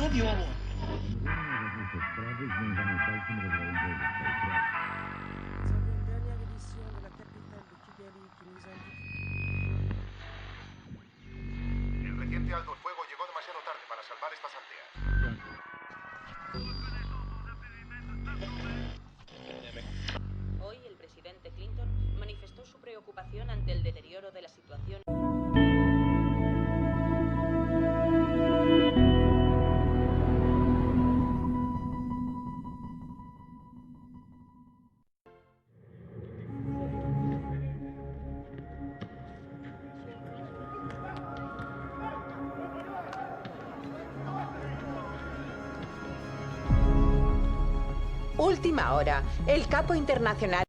Radio Amor. El reciente alto el fuego llegó demasiado tarde para salvar estas aldeas. Hoy el presidente Clinton manifestó su preocupación ante el deterioro de la situación. Última hora. El capo internacional.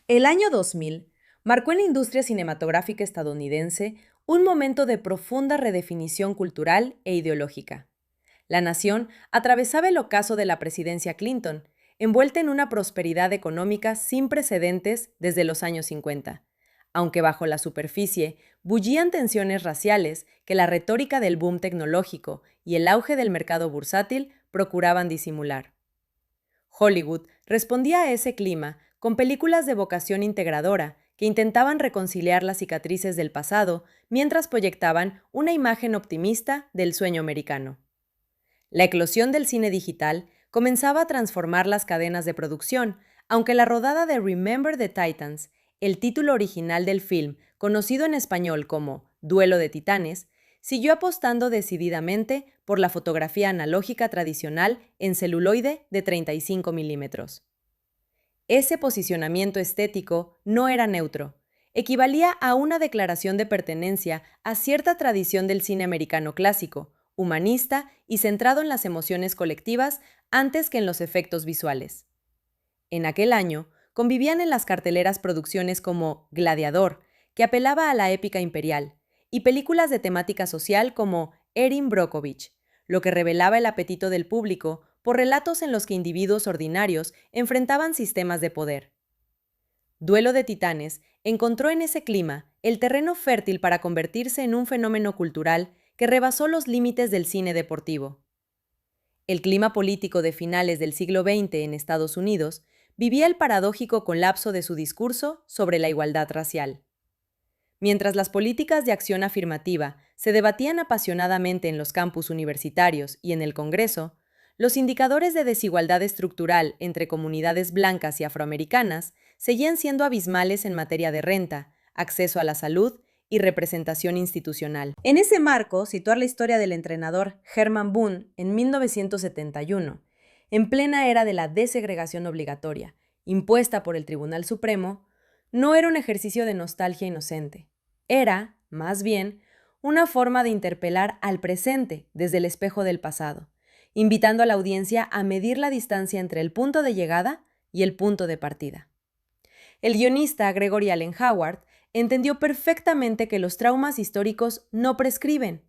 El año 2000 marcó en la industria cinematográfica estadounidense un momento de profunda redefinición cultural e ideológica. La nación atravesaba el ocaso de la presidencia Clinton, envuelta en una prosperidad económica sin precedentes desde los años 50, aunque bajo la superficie bullían tensiones raciales que la retórica del boom tecnológico y el auge del mercado bursátil procuraban disimular. Hollywood respondía a ese clima con películas de vocación integradora que intentaban reconciliar las cicatrices del pasado mientras proyectaban una imagen optimista del sueño americano. La eclosión del cine digital comenzaba a transformar las cadenas de producción, aunque la rodada de Remember the Titans, el título original del film, conocido en español como Duelo de Titanes, siguió apostando decididamente por la fotografía analógica tradicional en celuloide de 35 milímetros. Ese posicionamiento estético no era neutro, equivalía a una declaración de pertenencia a cierta tradición del cine americano clásico, humanista y centrado en las emociones colectivas antes que en los efectos visuales. En aquel año, convivían en las carteleras producciones como Gladiador, que apelaba a la épica imperial, y películas de temática social como Erin Brockovich, lo que revelaba el apetito del público por relatos en los que individuos ordinarios enfrentaban sistemas de poder. Duelo de Titanes encontró en ese clima el terreno fértil para convertirse en un fenómeno cultural que rebasó los límites del cine deportivo. El clima político de finales del siglo XX en Estados Unidos vivía el paradójico colapso de su discurso sobre la igualdad racial. Mientras las políticas de acción afirmativa se debatían apasionadamente en los campus universitarios y en el Congreso, los indicadores de desigualdad estructural entre comunidades blancas y afroamericanas seguían siendo abismales en materia de renta, acceso a la salud y representación institucional. En ese marco, situar la historia del entrenador Herman Boone en 1971, en plena era de la desegregación obligatoria, impuesta por el Tribunal Supremo, no era un ejercicio de nostalgia inocente. Era, más bien, una forma de interpelar al presente desde el espejo del pasado, invitando a la audiencia a medir la distancia entre el punto de llegada y el punto de partida. El guionista Gregory Allen Howard entendió perfectamente que los traumas históricos no prescriben.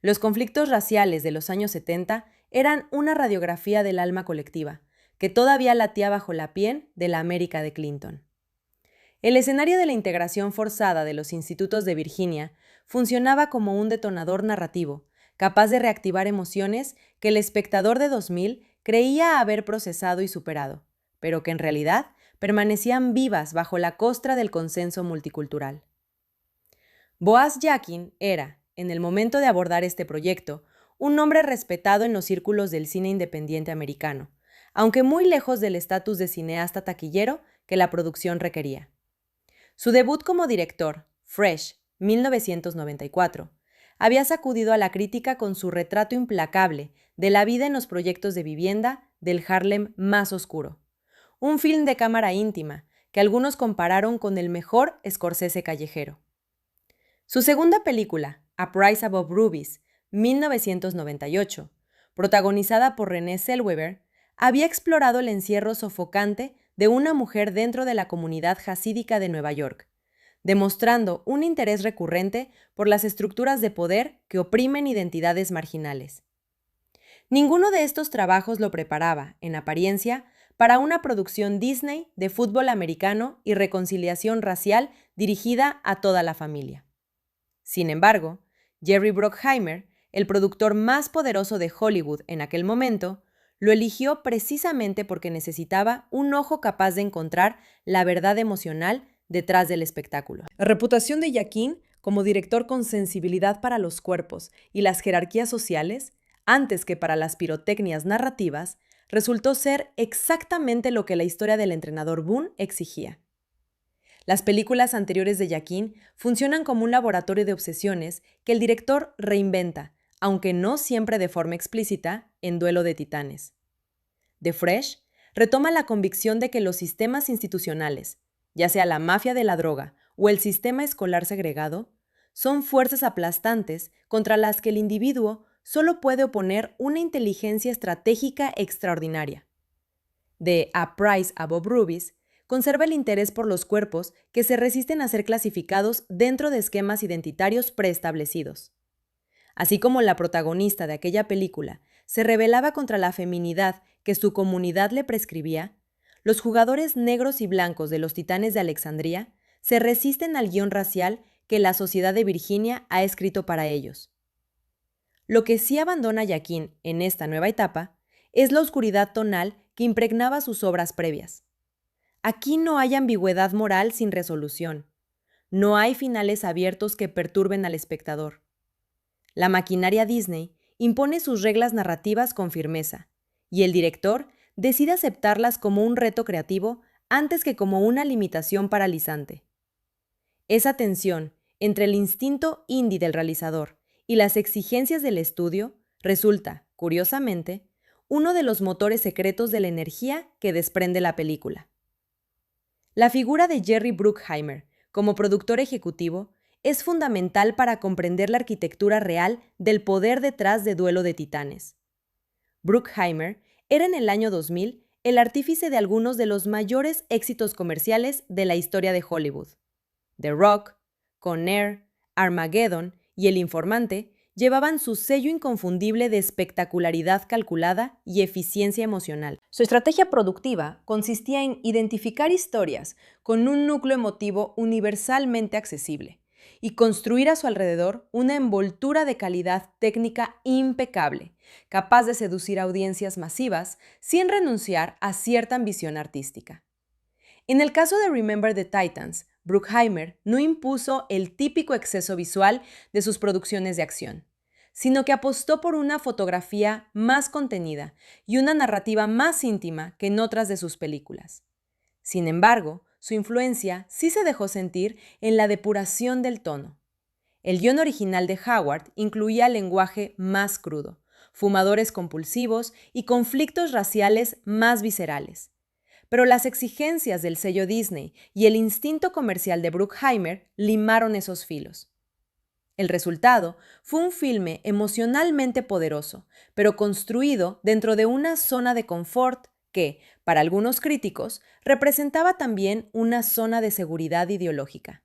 Los conflictos raciales de los años 70 eran una radiografía del alma colectiva, que todavía latía bajo la piel de la América de Clinton. El escenario de la integración forzada de los institutos de Virginia funcionaba como un detonador narrativo, capaz de reactivar emociones que el espectador de 2000 creía haber procesado y superado, pero que en realidad permanecían vivas bajo la costra del consenso multicultural. Boaz Yakin era, en el momento de abordar este proyecto, un nombre respetado en los círculos del cine independiente americano, aunque muy lejos del estatus de cineasta taquillero que la producción requería. Su debut como director, Fresh, 1994, había sacudido a la crítica con su retrato implacable de la vida en los proyectos de vivienda del Harlem más oscuro. Un film de cámara íntima que algunos compararon con el mejor Scorsese callejero. Su segunda película, A Price Above Rubies, 1998, protagonizada por Renée Zellweger, había explorado el encierro sofocante de una mujer dentro de la comunidad jasídica de Nueva York, demostrando un interés recurrente por las estructuras de poder que oprimen identidades marginales. Ninguno de estos trabajos lo preparaba, en apariencia, para una producción Disney de fútbol americano y reconciliación racial dirigida a toda la familia. Sin embargo, Jerry Bruckheimer, el productor más poderoso de Hollywood en aquel momento, lo eligió precisamente porque necesitaba un ojo capaz de encontrar la verdad emocional detrás del espectáculo. La reputación de Yakin como director con sensibilidad para los cuerpos y las jerarquías sociales, antes que para las pirotecnias narrativas, resultó ser exactamente lo que la historia del entrenador Boone exigía. Las películas anteriores de Yakin funcionan como un laboratorio de obsesiones que el director reinventa, aunque no siempre de forma explícita, en Duelo de Titanes. The Fresh retoma la convicción de que los sistemas institucionales, ya sea la mafia de la droga o el sistema escolar segregado, son fuerzas aplastantes contra las que el individuo solo puede oponer una inteligencia estratégica extraordinaria. De A Price Above Rubies conserva el interés por los cuerpos que se resisten a ser clasificados dentro de esquemas identitarios preestablecidos. Así como la protagonista de aquella película se rebelaba contra la feminidad que su comunidad le prescribía, los jugadores negros y blancos de los Titanes de Alexandria se resisten al guión racial que la sociedad de Virginia ha escrito para ellos. Lo que sí abandona Yakin en esta nueva etapa es la oscuridad tonal que impregnaba sus obras previas. Aquí no hay ambigüedad moral sin resolución. No hay finales abiertos que perturben al espectador. La maquinaria Disney impone sus reglas narrativas con firmeza, y el director decide aceptarlas como un reto creativo antes que como una limitación paralizante. Esa tensión entre el instinto indie del realizador y las exigencias del estudio resulta, curiosamente, uno de los motores secretos de la energía que desprende la película. La figura de Jerry Bruckheimer como productor ejecutivo es fundamental para comprender la arquitectura real del poder detrás de Duelo de Titanes. Bruckheimer era en el año 2000 el artífice de algunos de los mayores éxitos comerciales de la historia de Hollywood. The Rock, Con Air, Armageddon y El Informante llevaban su sello inconfundible de espectacularidad calculada y eficiencia emocional. Su estrategia productiva consistía en identificar historias con un núcleo emotivo universalmente accesible y construir a su alrededor una envoltura de calidad técnica impecable, capaz de seducir a audiencias masivas sin renunciar a cierta ambición artística. En el caso de Remember the Titans, Bruckheimer no impuso el típico exceso visual de sus producciones de acción, sino que apostó por una fotografía más contenida y una narrativa más íntima que en otras de sus películas. Sin embargo, su influencia sí se dejó sentir en la depuración del tono. El guión original de Howard incluía lenguaje más crudo, fumadores compulsivos y conflictos raciales más viscerales. Pero las exigencias del sello Disney y el instinto comercial de Bruckheimer limaron esos filos. El resultado fue un filme emocionalmente poderoso, pero construido dentro de una zona de confort que, para algunos críticos, representaba también una zona de seguridad ideológica.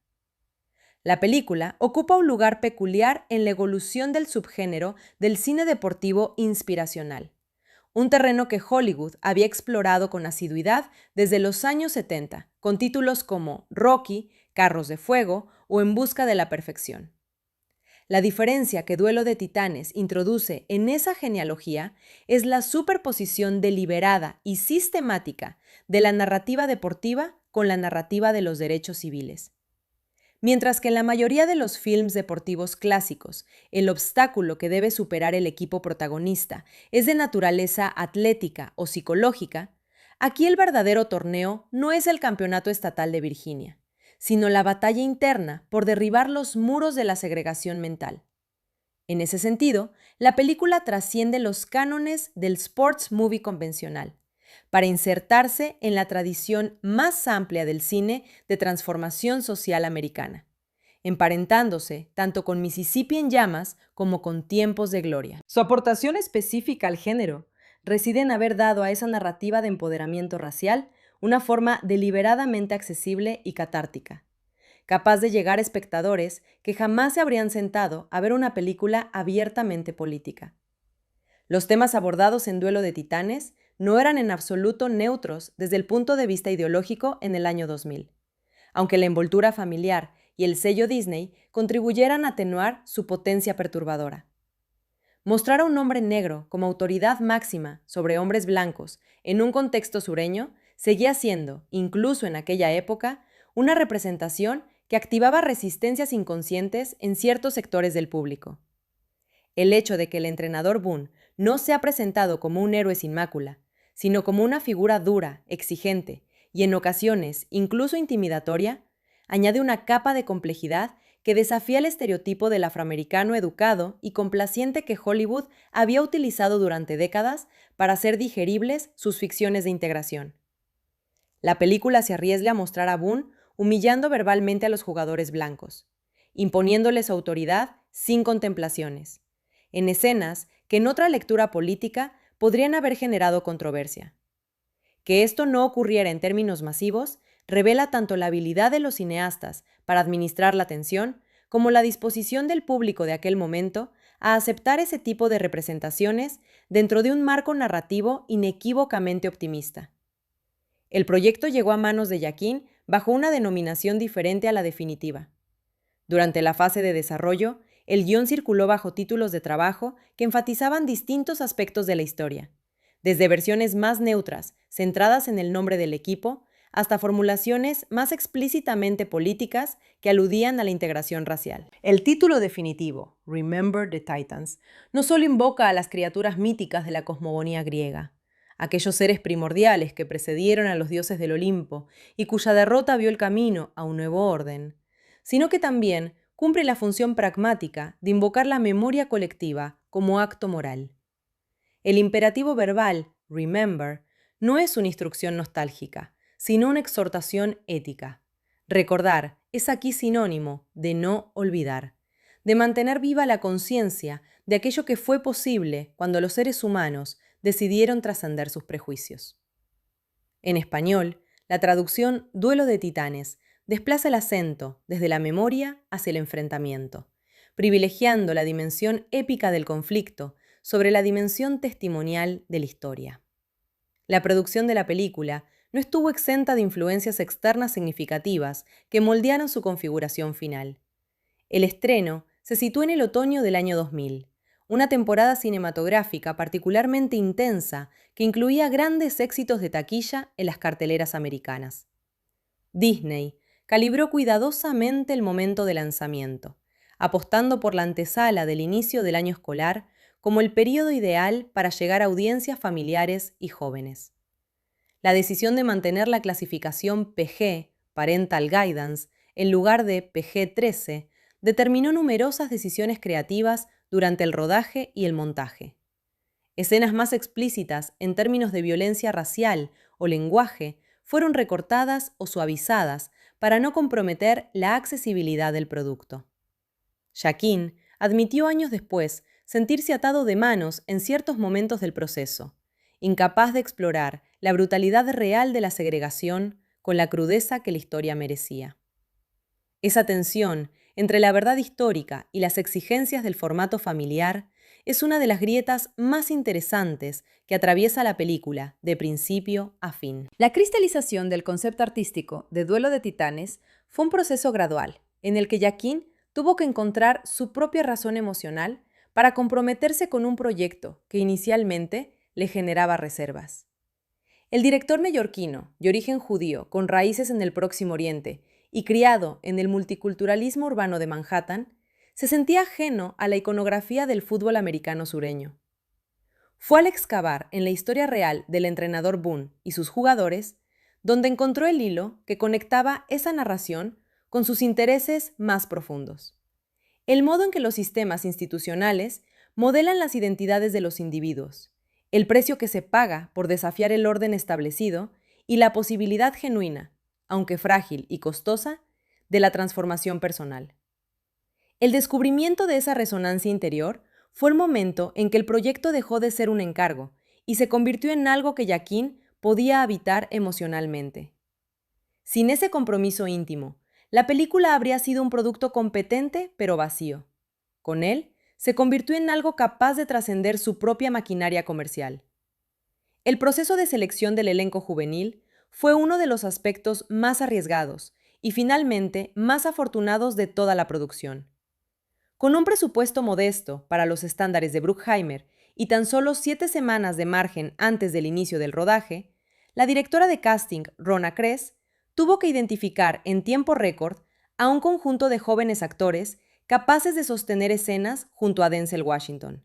La película ocupa un lugar peculiar en la evolución del subgénero del cine deportivo inspiracional, un terreno que Hollywood había explorado con asiduidad desde los años 70, con títulos como Rocky, Carros de Fuego o En busca de la perfección. La diferencia que Duelo de Titanes introduce en esa genealogía es la superposición deliberada y sistemática de la narrativa deportiva con la narrativa de los derechos civiles. Mientras que en la mayoría de los films deportivos clásicos, el obstáculo que debe superar el equipo protagonista es de naturaleza atlética o psicológica, aquí el verdadero torneo no es el Campeonato Estatal de Virginia, sino la batalla interna por derribar los muros de la segregación mental. En ese sentido, la película trasciende los cánones del sports movie convencional, para insertarse en la tradición más amplia del cine de transformación social americana, emparentándose tanto con Mississippi en llamas como con Tiempos de Gloria. Su aportación específica al género reside en haber dado a esa narrativa de empoderamiento racial una forma deliberadamente accesible y catártica, capaz de llegar a espectadores que jamás se habrían sentado a ver una película abiertamente política. Los temas abordados en Duelo de Titanes no eran en absoluto neutros desde el punto de vista ideológico en el año 2000, aunque la envoltura familiar y el sello Disney contribuyeran a atenuar su potencia perturbadora. Mostrar a un hombre negro como autoridad máxima sobre hombres blancos en un contexto sureño seguía siendo, incluso en aquella época, una representación que activaba resistencias inconscientes en ciertos sectores del público. El hecho de que el entrenador Boone no se ha presentado como un héroe sin mácula, sino como una figura dura, exigente y en ocasiones incluso intimidatoria, añade una capa de complejidad que desafía el estereotipo del afroamericano educado y complaciente que Hollywood había utilizado durante décadas para hacer digeribles sus ficciones de integración. La película se arriesga a mostrar a Boone humillando verbalmente a los jugadores blancos, imponiéndoles autoridad sin contemplaciones, en escenas que en otra lectura política podrían haber generado controversia. Que esto no ocurriera en términos masivos revela tanto la habilidad de los cineastas para administrar la tensión como la disposición del público de aquel momento a aceptar ese tipo de representaciones dentro de un marco narrativo inequívocamente optimista. El proyecto llegó a manos de Yakin bajo una denominación diferente a la definitiva. Durante la fase de desarrollo, el guión circuló bajo títulos de trabajo que enfatizaban distintos aspectos de la historia, desde versiones más neutras, centradas en el nombre del equipo, hasta formulaciones más explícitamente políticas que aludían a la integración racial. El título definitivo, Remember the Titans, no solo invoca a las criaturas míticas de la cosmogonía griega, aquellos seres primordiales que precedieron a los dioses del Olimpo y cuya derrota vio el camino a un nuevo orden, sino que también cumple la función pragmática de invocar la memoria colectiva como acto moral. El imperativo verbal, remember, no es una instrucción nostálgica, sino una exhortación ética. Recordar es aquí sinónimo de no olvidar, de mantener viva la conciencia de aquello que fue posible cuando los seres humanos decidieron trascender sus prejuicios. En español, la traducción Duelo de Titanes desplaza el acento desde la memoria hacia el enfrentamiento, privilegiando la dimensión épica del conflicto sobre la dimensión testimonial de la historia. La producción de la película no estuvo exenta de influencias externas significativas que moldearon su configuración final. El estreno se sitúa en el otoño del año 2000, una temporada cinematográfica particularmente intensa que incluía grandes éxitos de taquilla en las carteleras americanas. Disney calibró cuidadosamente el momento de lanzamiento, apostando por la antesala del inicio del año escolar como el período ideal para llegar a audiencias familiares y jóvenes. La decisión de mantener la clasificación PG, Parental Guidance, en lugar de PG-13, determinó numerosas decisiones creativas durante el rodaje y el montaje. Escenas más explícitas en términos de violencia racial o lenguaje fueron recortadas o suavizadas para no comprometer la accesibilidad del producto. Jaquín admitió años después sentirse atado de manos en ciertos momentos del proceso, incapaz de explorar la brutalidad real de la segregación con la crudeza que la historia merecía. Esa tensión entre la verdad histórica y las exigencias del formato familiar es una de las grietas más interesantes que atraviesa la película de principio a fin. La cristalización del concepto artístico de Duelo de Titanes fue un proceso gradual, en el que Jaquín tuvo que encontrar su propia razón emocional para comprometerse con un proyecto que inicialmente le generaba reservas. El director neoyorquino, de origen judío, con raíces en el Próximo Oriente y criado en el multiculturalismo urbano de Manhattan, se sentía ajeno a la iconografía del fútbol americano sureño. Fue al excavar en la historia real del entrenador Boone y sus jugadores donde encontró el hilo que conectaba esa narración con sus intereses más profundos. El modo en que los sistemas institucionales modelan las identidades de los individuos, el precio que se paga por desafiar el orden establecido y la posibilidad genuina, aunque frágil y costosa, de la transformación personal. El descubrimiento de esa resonancia interior fue el momento en que el proyecto dejó de ser un encargo y se convirtió en algo que Jaquín podía habitar emocionalmente. Sin ese compromiso íntimo, la película habría sido un producto competente pero vacío. Con él, se convirtió en algo capaz de trascender su propia maquinaria comercial. El proceso de selección del elenco juvenil fue uno de los aspectos más arriesgados y finalmente más afortunados de toda la producción. Con un presupuesto modesto para los estándares de Bruckheimer y tan solo 7 semanas de margen antes del inicio del rodaje, la directora de casting, Rona Kress, tuvo que identificar en tiempo récord a un conjunto de jóvenes actores capaces de sostener escenas junto a Denzel Washington.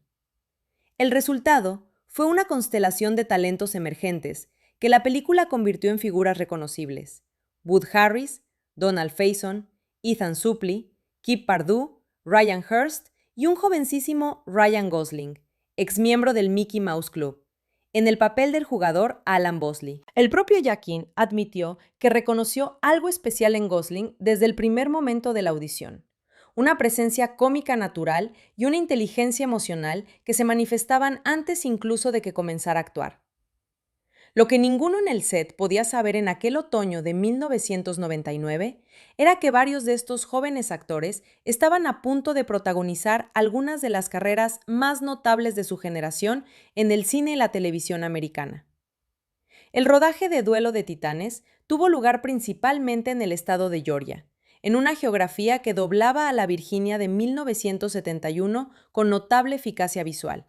El resultado fue una constelación de talentos emergentes que la película convirtió en figuras reconocibles: Wood Harris, Donald Faison, Ethan Suplee, Kip Pardue, Ryan Hurst y un jovencísimo Ryan Gosling, exmiembro del Mickey Mouse Club, en el papel del jugador Alan Bosley. El propio Jaquín admitió que reconoció algo especial en Gosling desde el primer momento de la audición: una presencia cómica natural y una inteligencia emocional que se manifestaban antes incluso de que comenzara a actuar. Lo que ninguno en el set podía saber en aquel otoño de 1999 era que varios de estos jóvenes actores estaban a punto de protagonizar algunas de las carreras más notables de su generación en el cine y la televisión americana. El rodaje de Duelo de Titanes tuvo lugar principalmente en el estado de Georgia, en una geografía que doblaba a la Virginia de 1971 con notable eficacia visual.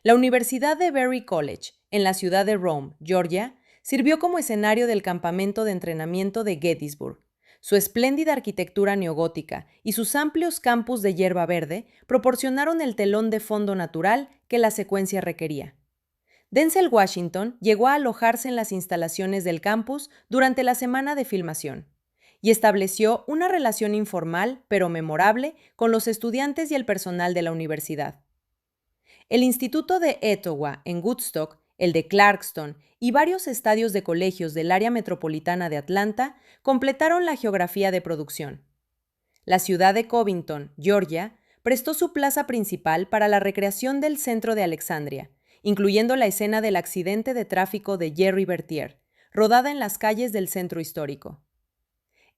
La Universidad de Berry College, en la ciudad de Rome, Georgia, sirvió como escenario del campamento de entrenamiento de Gettysburg. Su espléndida arquitectura neogótica y sus amplios campus de hierba verde proporcionaron el telón de fondo natural que la secuencia requería. Denzel Washington llegó a alojarse en las instalaciones del campus durante la semana de filmación y estableció una relación informal pero memorable con los estudiantes y el personal de la universidad. El Instituto de Etowah en Woodstock, el de Clarkston y varios estadios de colegios del área metropolitana de Atlanta completaron la geografía de producción. La ciudad de Covington, Georgia, prestó su plaza principal para la recreación del centro de Alexandria, incluyendo la escena del accidente de tráfico de Jerry Bertier, rodada en las calles del centro histórico.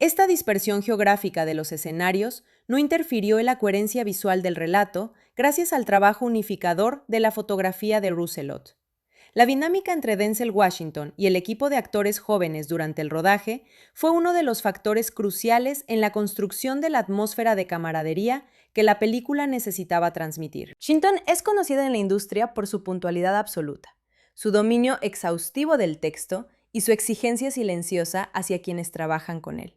Esta dispersión geográfica de los escenarios no interfirió en la coherencia visual del relato gracias al trabajo unificador de la fotografía de Rousselot. La dinámica entre Denzel Washington y el equipo de actores jóvenes durante el rodaje fue uno de los factores cruciales en la construcción de la atmósfera de camaradería que la película necesitaba transmitir. Washington es conocida en la industria por su puntualidad absoluta, su dominio exhaustivo del texto y su exigencia silenciosa hacia quienes trabajan con él.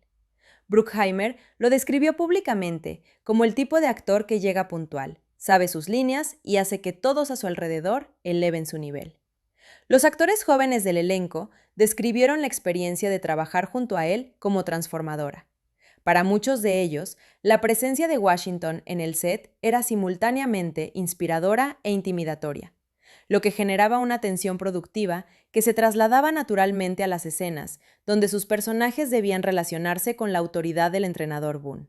Bruckheimer lo describió públicamente como el tipo de actor que llega puntual, sabe sus líneas y hace que todos a su alrededor eleven su nivel. Los actores jóvenes del elenco describieron la experiencia de trabajar junto a él como transformadora. Para muchos de ellos, la presencia de Washington en el set era simultáneamente inspiradora e intimidatoria. lo que generaba una tensión productiva que se trasladaba naturalmente a las escenas, donde sus personajes debían relacionarse con la autoridad del entrenador Boone.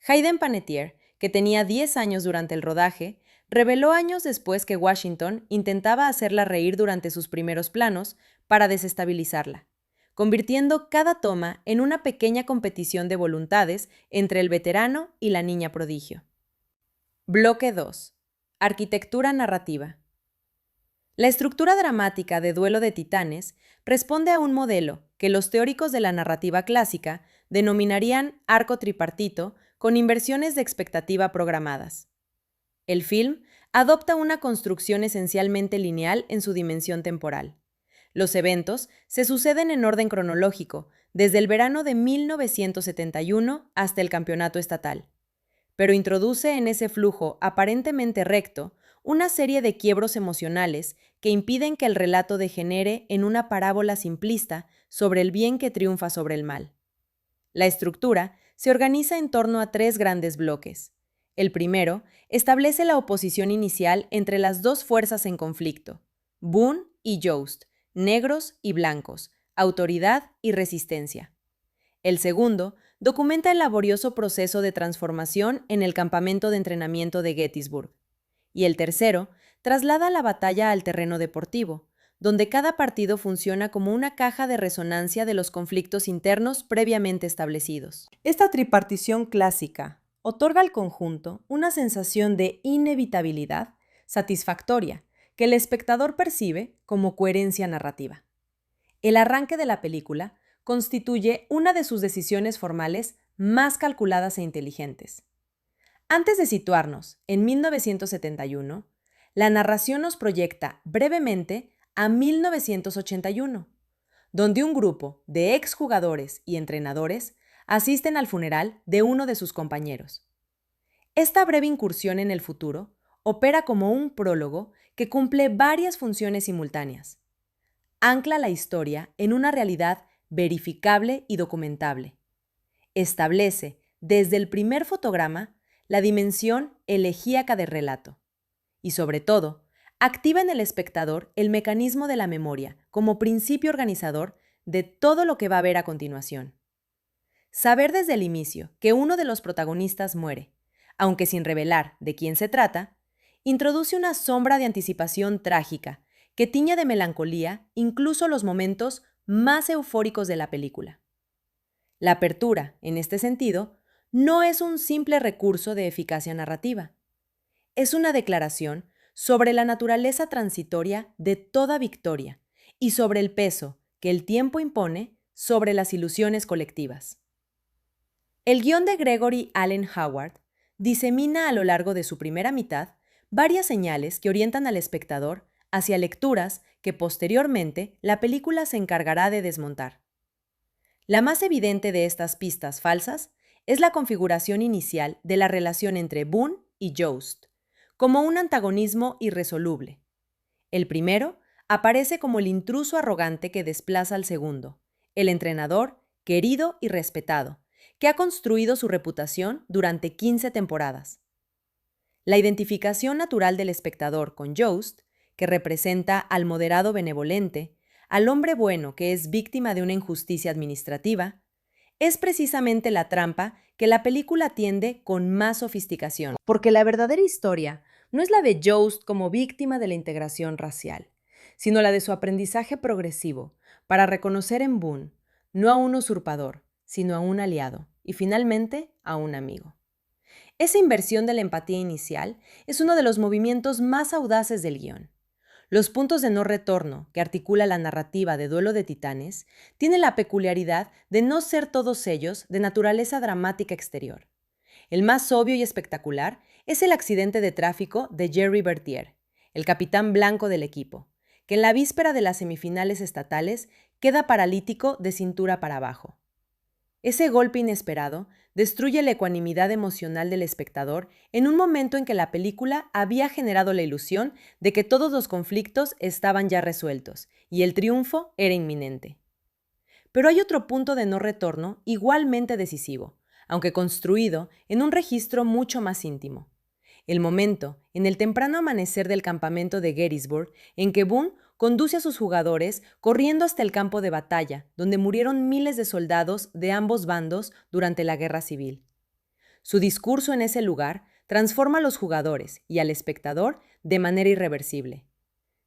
Hayden Panettiere, que tenía 10 años durante el rodaje, reveló años después que Washington intentaba hacerla reír durante sus primeros planos para desestabilizarla, convirtiendo cada toma en una pequeña competición de voluntades entre el veterano y la niña prodigio. Bloque 2. Arquitectura narrativa. La estructura dramática de Duelo de Titanes responde a un modelo que los teóricos de la narrativa clásica denominarían arco tripartito con inversiones de expectativa programadas. El film adopta una construcción esencialmente lineal en su dimensión temporal. Los eventos se suceden en orden cronológico, desde el verano de 1971 hasta el campeonato estatal, pero introduce en ese flujo aparentemente recto una serie de quiebros emocionales que impiden que el relato degenere en una parábola simplista sobre el bien que triunfa sobre el mal. La estructura se organiza en torno a 3 grandes bloques. El primero establece la oposición inicial entre las dos fuerzas en conflicto, Boone y Yost, negros y blancos, autoridad y resistencia. El segundo documenta el laborioso proceso de transformación en el campamento de entrenamiento de Gettysburg. Y el tercero traslada la batalla al terreno deportivo, donde cada partido funciona como una caja de resonancia de los conflictos internos previamente establecidos. Esta tripartición clásica otorga al conjunto una sensación de inevitabilidad satisfactoria que el espectador percibe como coherencia narrativa. El arranque de la película constituye una de sus decisiones formales más calculadas e inteligentes. Antes de situarnos en 1971, la narración nos proyecta brevemente a 1981, donde un grupo de exjugadores y entrenadores asisten al funeral de uno de sus compañeros. Esta breve incursión en el futuro opera como un prólogo que cumple varias funciones simultáneas. Ancla la historia en una realidad verificable y documentable. Establece, desde el primer fotograma, la dimensión elegíaca del relato. Y sobre todo, activa en el espectador el mecanismo de la memoria como principio organizador de todo lo que va a ver a continuación. Saber desde el inicio que uno de los protagonistas muere, aunque sin revelar de quién se trata, introduce una sombra de anticipación trágica que tiñe de melancolía incluso los momentos más eufóricos de la película. La apertura, en este sentido, no es un simple recurso de eficacia narrativa. Es una declaración sobre la naturaleza transitoria de toda victoria y sobre el peso que el tiempo impone sobre las ilusiones colectivas. El guión de Gregory Allen Howard disemina a lo largo de su primera mitad varias señales que orientan al espectador hacia lecturas que posteriormente la película se encargará de desmontar. La más evidente de estas pistas falsas es la configuración inicial de la relación entre Boone y Yost, como un antagonismo irresoluble. El primero aparece como el intruso arrogante que desplaza al segundo, el entrenador querido y respetado, que ha construido su reputación durante 15 temporadas. La identificación natural del espectador con Yost, que representa al moderado benevolente, al hombre bueno que es víctima de una injusticia administrativa, es precisamente la trampa que la película tiende con más sofisticación. Porque la verdadera historia no es la de Yost como víctima de la integración racial, sino la de su aprendizaje progresivo para reconocer en Boone no a un usurpador, sino a un aliado y finalmente a un amigo. Esa inversión de la empatía inicial es uno de los movimientos más audaces del guión. Los puntos de no retorno que articula la narrativa de Duelo de Titanes tienen la peculiaridad de no ser todos ellos de naturaleza dramática exterior. El más obvio y espectacular es el accidente de tráfico de Jerry Bertier, el capitán blanco del equipo, que en la víspera de las semifinales estatales queda paralítico de cintura para abajo. Ese golpe inesperado destruye la ecuanimidad emocional del espectador en un momento en que la película había generado la ilusión de que todos los conflictos estaban ya resueltos y el triunfo era inminente. Pero hay otro punto de no retorno igualmente decisivo, aunque construido en un registro mucho más íntimo. el momento, en el temprano amanecer del campamento de Gettysburg, en que Boone conduce a sus jugadores corriendo hasta el campo de batalla, donde murieron miles de soldados de ambos bandos durante la Guerra Civil. Su discurso en ese lugar transforma a los jugadores y al espectador de manera irreversible.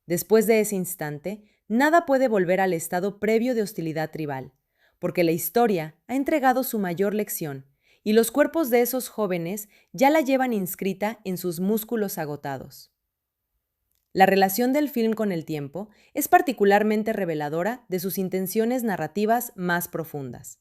Después de ese instante, nada puede volver al estado previo de hostilidad tribal, porque la historia ha entregado su mayor lección y los cuerpos de esos jóvenes ya la llevan inscrita en sus músculos agotados. La relación del film con el tiempo es particularmente reveladora de sus intenciones narrativas más profundas.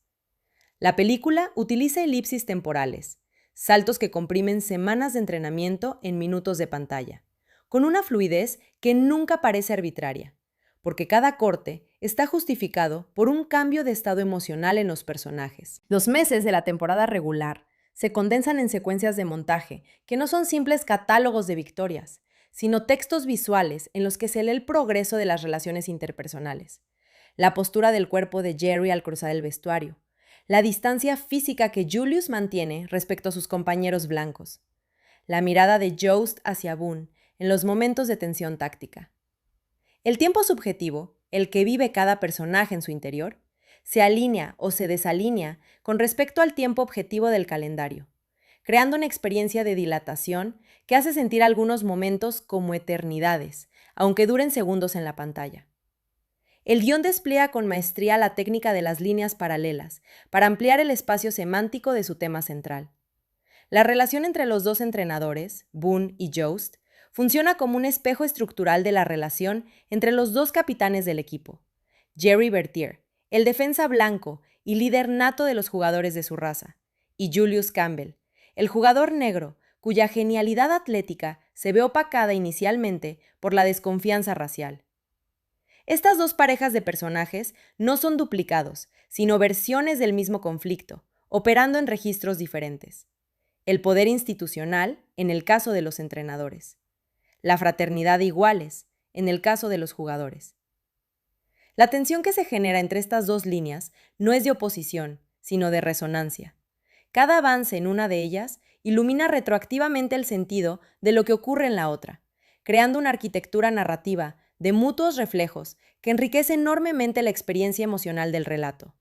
La película utiliza elipsis temporales, saltos que comprimen semanas de entrenamiento en minutos de pantalla, con una fluidez que nunca parece arbitraria, porque cada corte está justificado por un cambio de estado emocional en los personajes. Los meses de la temporada regular se condensan en secuencias de montaje que no son simples catálogos de victorias, sino textos visuales en los que se lee el progreso de las relaciones interpersonales, la postura del cuerpo de Jerry al cruzar el vestuario, la distancia física que Julius mantiene respecto a sus compañeros blancos, la mirada de Jost hacia Boone en los momentos de tensión táctica. El tiempo subjetivo, el que vive cada personaje en su interior, se alinea o se desalinea con respecto al tiempo objetivo del calendario, creando una experiencia de dilatación que hace sentir algunos momentos como eternidades, aunque duren segundos en la pantalla. El guión despliega con maestría la técnica de las líneas paralelas para ampliar el espacio semántico de su tema central. La relación entre los dos entrenadores, Boone y Jost, funciona como un espejo estructural de la relación entre los dos capitanes del equipo, Jerry Bertier, el defensa blanco y líder nato de los jugadores de su raza, y Julius Campbell, el jugador negro cuya genialidad atlética se ve opacada inicialmente por la desconfianza racial. Estas dos parejas de personajes no son duplicados, sino versiones del mismo conflicto, operando en registros diferentes. El poder institucional, en el caso de los entrenadores. La fraternidad de iguales, en el caso de los jugadores. La tensión que se genera entre estas dos líneas no es de oposición, sino de resonancia. Cada avance en una de ellas ilumina retroactivamente el sentido de lo que ocurre en la otra, creando una arquitectura narrativa de mutuos reflejos que enriquece enormemente la experiencia emocional del relato.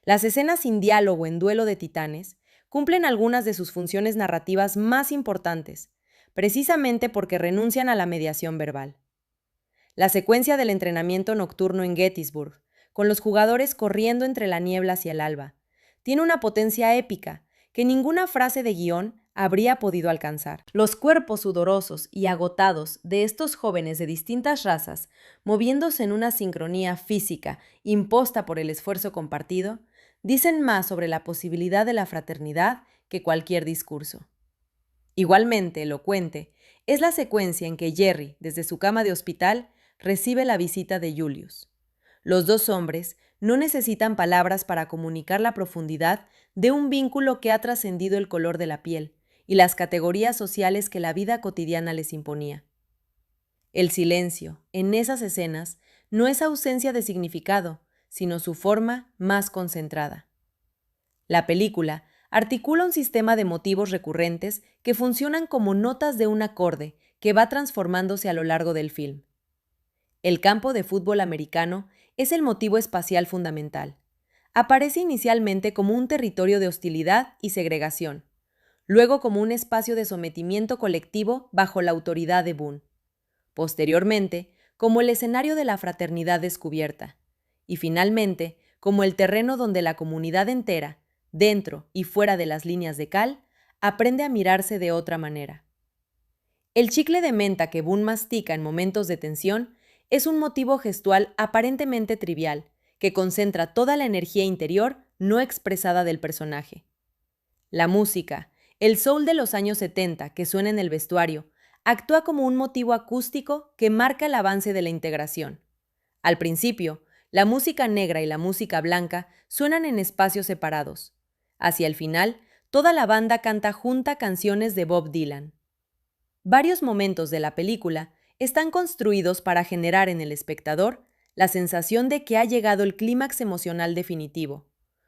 Las escenas sin diálogo en Duelo de Titanes cumplen algunas de sus funciones narrativas más importantes, precisamente porque renuncian a la mediación verbal. La secuencia del entrenamiento nocturno en Gettysburg, con los jugadores corriendo entre la niebla hacia el alba, tiene una potencia épica que ninguna frase de guión habría podido alcanzar. Los cuerpos sudorosos y agotados de estos jóvenes de distintas razas, moviéndose en una sincronía física imposta por el esfuerzo compartido, dicen más sobre la posibilidad de la fraternidad que cualquier discurso. Igualmente elocuente es la secuencia en que Jerry, desde su cama de hospital, recibe la visita de Julius. Los dos hombres no necesitan palabras para comunicar la profundidad de un vínculo que ha trascendido el color de la piel y las categorías sociales que la vida cotidiana les imponía. El silencio, en esas escenas, no es ausencia de significado, sino su forma más concentrada. La película articula un sistema de motivos recurrentes que funcionan como notas de un acorde que va transformándose a lo largo del film. El campo de fútbol americano es el motivo espacial fundamental. Aparece inicialmente como un territorio de hostilidad y segregación, luego como un espacio de sometimiento colectivo bajo la autoridad de Boone, posteriormente como el escenario de la fraternidad descubierta, y finalmente como el terreno donde la comunidad entera, dentro y fuera de las líneas de cal, aprende a mirarse de otra manera. El chicle de menta que Boone mastica en momentos de tensión es un motivo gestual aparentemente trivial, que concentra toda la energía interior no expresada del personaje. La música, el soul de los años 70 que suena en el vestuario, actúa como un motivo acústico que marca el avance de la integración. Al principio, la música negra y la música blanca suenan en espacios separados. Hacia el final, toda la banda canta junta canciones de Bob Dylan. Varios momentos de la película están construidos para generar en el espectador la sensación de que ha llegado el clímax emocional definitivo,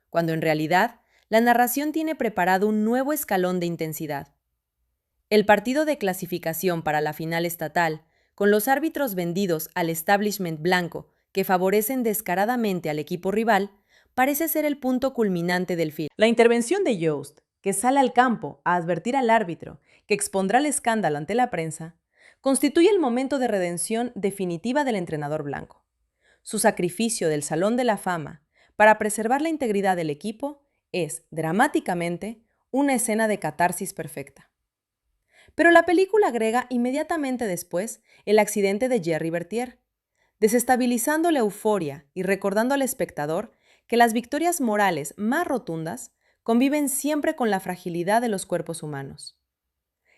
cuando en realidad la narración tiene preparado un nuevo escalón de intensidad. El partido de clasificación para la final estatal, con los árbitros vendidos al establishment blanco que favorecen descaradamente al equipo rival, parece ser el punto culminante del film. La intervención de Yost, que sale al campo a advertir al árbitro que expondrá el escándalo ante la prensa, constituye el momento de redención definitiva del entrenador blanco. Su sacrificio del Salón de la Fama para preservar la integridad del equipo es, dramáticamente, una escena de catarsis perfecta. Pero la película agrega inmediatamente después el accidente de Gerry Bertier, desestabilizando la euforia y recordando al espectador que las victorias morales más rotundas conviven siempre con la fragilidad de los cuerpos humanos.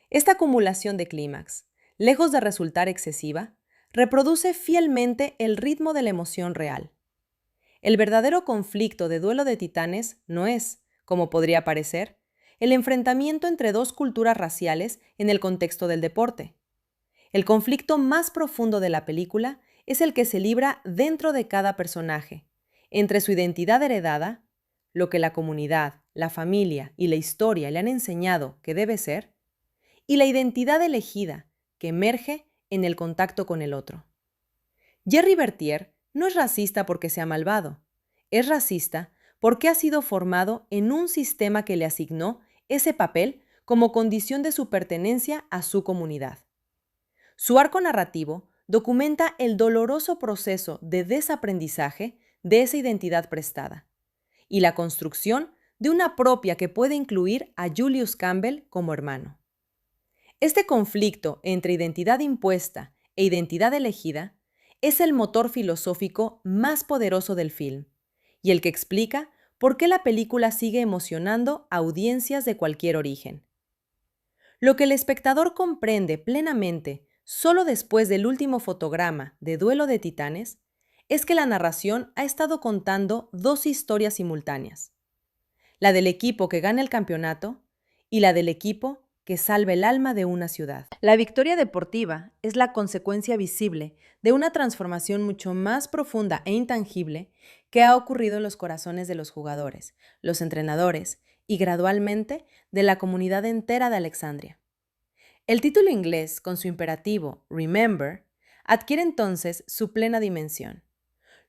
Esta acumulación de clímax, lejos de resultar excesiva, reproduce fielmente el ritmo de la emoción real. El verdadero conflicto de Duelo de Titanes no es, como podría parecer, el enfrentamiento entre dos culturas raciales en el contexto del deporte. El conflicto más profundo de la película es el que se libra dentro de cada personaje, entre su identidad heredada, lo que la comunidad, la familia y la historia le han enseñado que debe ser, y la identidad elegida, que emerge en el contacto con el otro. Gerry Bertier no es racista porque sea malvado, es racista porque ha sido formado en un sistema que le asignó ese papel como condición de su pertenencia a su comunidad. Su arco narrativo documenta el doloroso proceso de desaprendizaje de esa identidad prestada y la construcción de una propia que puede incluir a Julius Campbell como hermano. Este conflicto entre identidad impuesta e identidad elegida es el motor filosófico más poderoso del film y el que explica por qué la película sigue emocionando a audiencias de cualquier origen. Lo que el espectador comprende plenamente solo después del último fotograma de Duelo de Titanes es que la narración ha estado contando dos historias simultáneas, la del equipo que gana el campeonato y la del equipo que salva el alma de una ciudad. La victoria deportiva es la consecuencia visible de una transformación mucho más profunda e intangible que ha ocurrido en los corazones de los jugadores, los entrenadores y gradualmente de la comunidad entera de Alexandria. El título inglés, con su imperativo Remember, adquiere entonces su plena dimensión.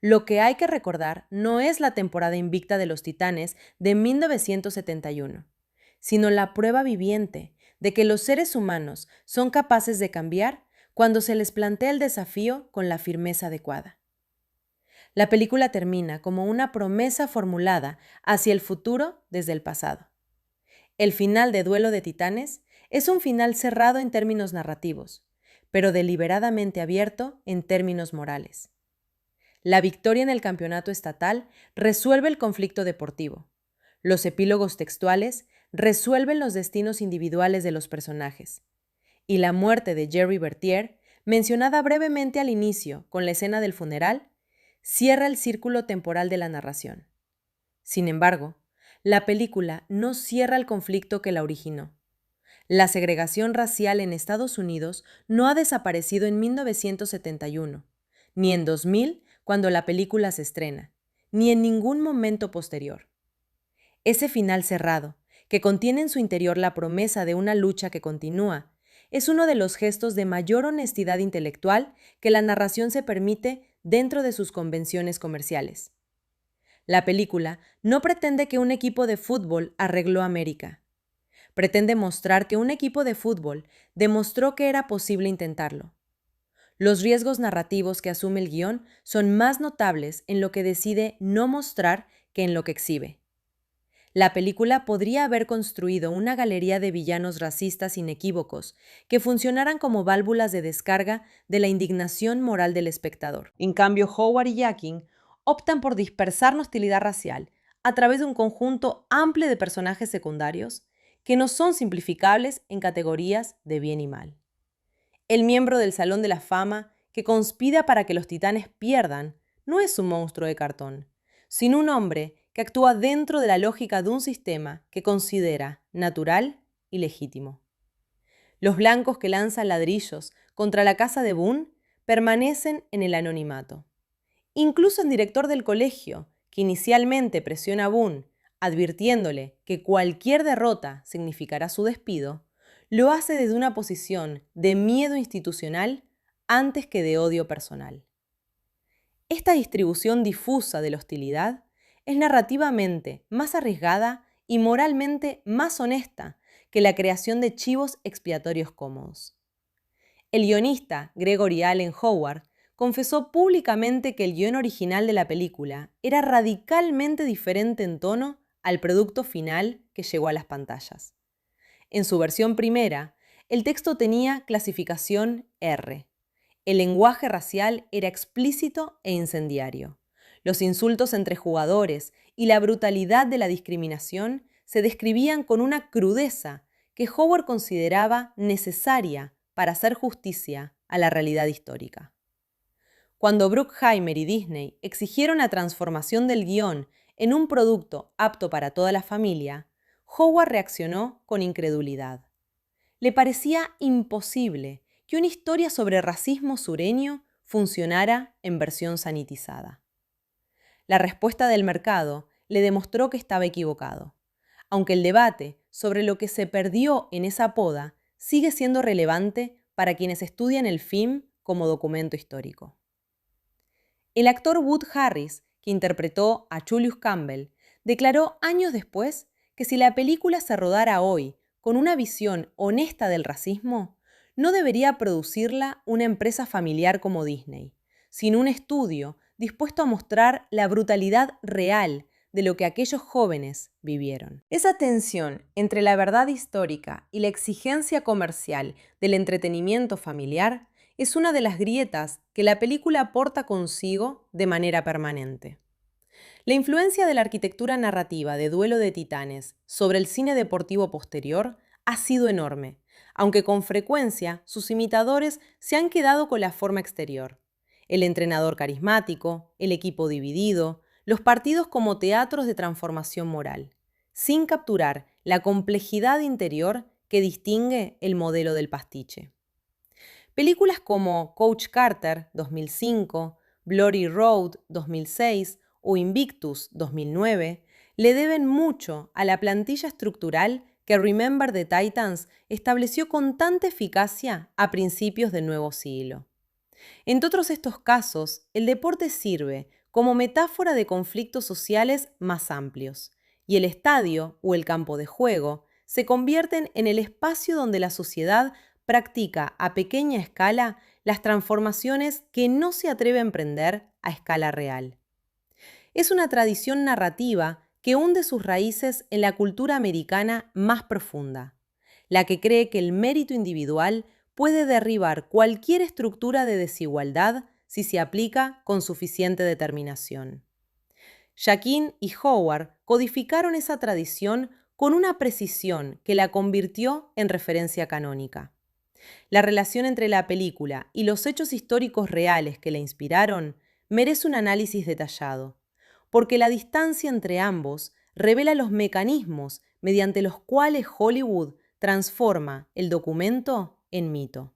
Lo que hay que recordar no es la temporada invicta de los Titanes de 1971, sino la prueba viviente de que los seres humanos son capaces de cambiar cuando se les plantea el desafío con la firmeza adecuada. La película termina como una promesa formulada hacia el futuro desde el pasado. El final de Duelo de Titanes es un final cerrado en términos narrativos, pero deliberadamente abierto en términos morales. La victoria en el campeonato estatal resuelve el conflicto deportivo. Los epílogos textuales resuelven los destinos individuales de los personajes. Y la muerte de Gerry Bertier, mencionada brevemente al inicio con la escena del funeral, cierra el círculo temporal de la narración. Sin embargo, la película no cierra el conflicto que la originó. La segregación racial en Estados Unidos no ha desaparecido en 1971, ni en 2000 cuando la película se estrena, ni en ningún momento posterior. Ese final cerrado, que contiene en su interior la promesa de una lucha que continúa, es uno de los gestos de mayor honestidad intelectual que la narración se permite dentro de sus convenciones comerciales. La película no pretende que un equipo de fútbol arregló América. Pretende mostrar que un equipo de fútbol demostró que era posible intentarlo. Los riesgos narrativos que asume el guión son más notables en lo que decide no mostrar que en lo que exhibe. La película podría haber construido una galería de villanos racistas inequívocos que funcionaran como válvulas de descarga de la indignación moral del espectador. En cambio, Howard y Jackin optan por dispersar la hostilidad racial a través de un conjunto amplio de personajes secundarios que no son simplificables en categorías de bien y mal. El miembro del Salón de la Fama que conspira para que los titanes pierdan no es un monstruo de cartón, sino un hombre que actúa dentro de la lógica de un sistema que considera natural y legítimo. Los blancos que lanzan ladrillos contra la casa de Boone permanecen en el anonimato. Incluso el director del colegio, que inicialmente presiona a Boone, advirtiéndole que cualquier derrota significará su despido, lo hace desde una posición de miedo institucional antes que de odio personal. Esta distribución difusa de la hostilidad es narrativamente más arriesgada y moralmente más honesta que la creación de chivos expiatorios cómodos. El guionista Gregory Allen Howard confesó públicamente que el guión original de la película era radicalmente diferente en tono al producto final que llegó a las pantallas. En su versión primera, el texto tenía clasificación R. El lenguaje racial era explícito e incendiario. Los insultos entre jugadores y la brutalidad de la discriminación se describían con una crudeza que Howard consideraba necesaria para hacer justicia a la realidad histórica. Cuando Bruckheimer y Disney exigieron la transformación del guión en un producto apto para toda la familia, Howard reaccionó con incredulidad. Le parecía imposible que una historia sobre racismo sureño funcionara en versión sanitizada. La respuesta del mercado le demostró que estaba equivocado, aunque el debate sobre lo que se perdió en esa poda sigue siendo relevante para quienes estudian el film como documento histórico. El actor Wood Harris, que interpretó a Julius Campbell, declaró años después que si la película se rodara hoy con una visión honesta del racismo, no debería producirla una empresa familiar como Disney, sino un estudio dispuesto a mostrar la brutalidad real de lo que aquellos jóvenes vivieron. Esa tensión entre la verdad histórica y la exigencia comercial del entretenimiento familiar es una de las grietas que la película porta consigo de manera permanente. La influencia de la arquitectura narrativa de Duelo de Titanes sobre el cine deportivo posterior ha sido enorme, aunque con frecuencia sus imitadores se han quedado con la forma exterior. El entrenador carismático, el equipo dividido, los partidos como teatros de transformación moral, sin capturar la complejidad interior que distingue el modelo del pastiche. Películas como Coach Carter, 2005, Glory Road, 2006 o Invictus, 2009, le deben mucho a la plantilla estructural que Remember the Titans estableció con tanta eficacia a principios del nuevo siglo. En todos estos casos, el deporte sirve como metáfora de conflictos sociales más amplios, y el estadio o el campo de juego se convierten en el espacio donde la sociedad practica a pequeña escala las transformaciones que no se atreve a emprender a escala real. Es una tradición narrativa que hunde sus raíces en la cultura americana más profunda, la que cree que el mérito individual puede derribar cualquier estructura de desigualdad si se aplica con suficiente determinación. Jaquin y Howard codificaron esa tradición con una precisión que la convirtió en referencia canónica. La relación entre la película y los hechos históricos reales que la inspiraron merece un análisis detallado, porque la distancia entre ambos revela los mecanismos mediante los cuales Hollywood transforma el documento en mito.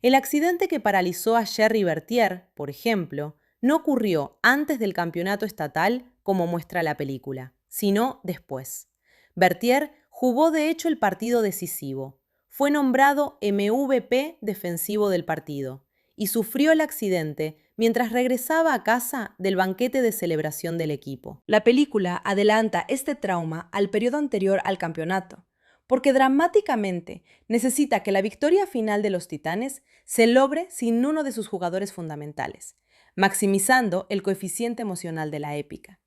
El accidente que paralizó a Gerry Bertier, por ejemplo, no ocurrió antes del campeonato estatal como muestra la película, sino después. Bertier jugó de hecho el partido decisivo, fue nombrado MVP defensivo del partido y sufrió el accidente mientras regresaba a casa del banquete de celebración del equipo. La película adelanta este trauma al periodo anterior al campeonato, porque dramáticamente necesita que la victoria final de los Titanes se logre sin uno de sus jugadores fundamentales, maximizando el coeficiente emocional de la épica.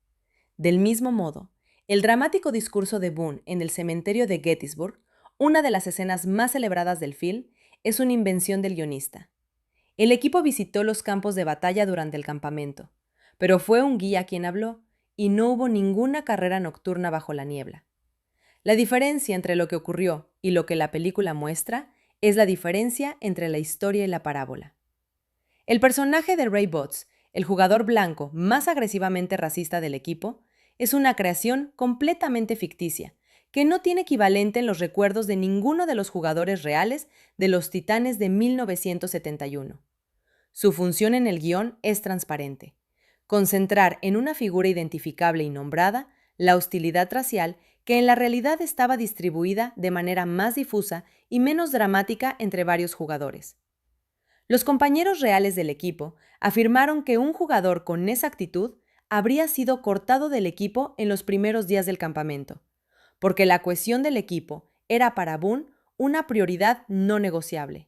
Del mismo modo, el dramático discurso de Boone en el cementerio de Gettysburg, una de las escenas más celebradas del film, es una invención del guionista. El equipo visitó los campos de batalla durante el campamento, pero fue un guía quien habló y no hubo ninguna carrera nocturna bajo la niebla. La diferencia entre lo que ocurrió y lo que la película muestra es la diferencia entre la historia y la parábola. El personaje de Ray Botts, el jugador blanco más agresivamente racista del equipo, es una creación completamente ficticia, que no tiene equivalente en los recuerdos de ninguno de los jugadores reales de los Titanes de 1971. Su función en el guión es transparente: concentrar en una figura identificable y nombrada la hostilidad racial que en la realidad estaba distribuida de manera más difusa y menos dramática entre varios jugadores. Los compañeros reales del equipo afirmaron que un jugador con esa actitud habría sido cortado del equipo en los primeros días del campamento, porque la cohesión del equipo era para Boone una prioridad no negociable.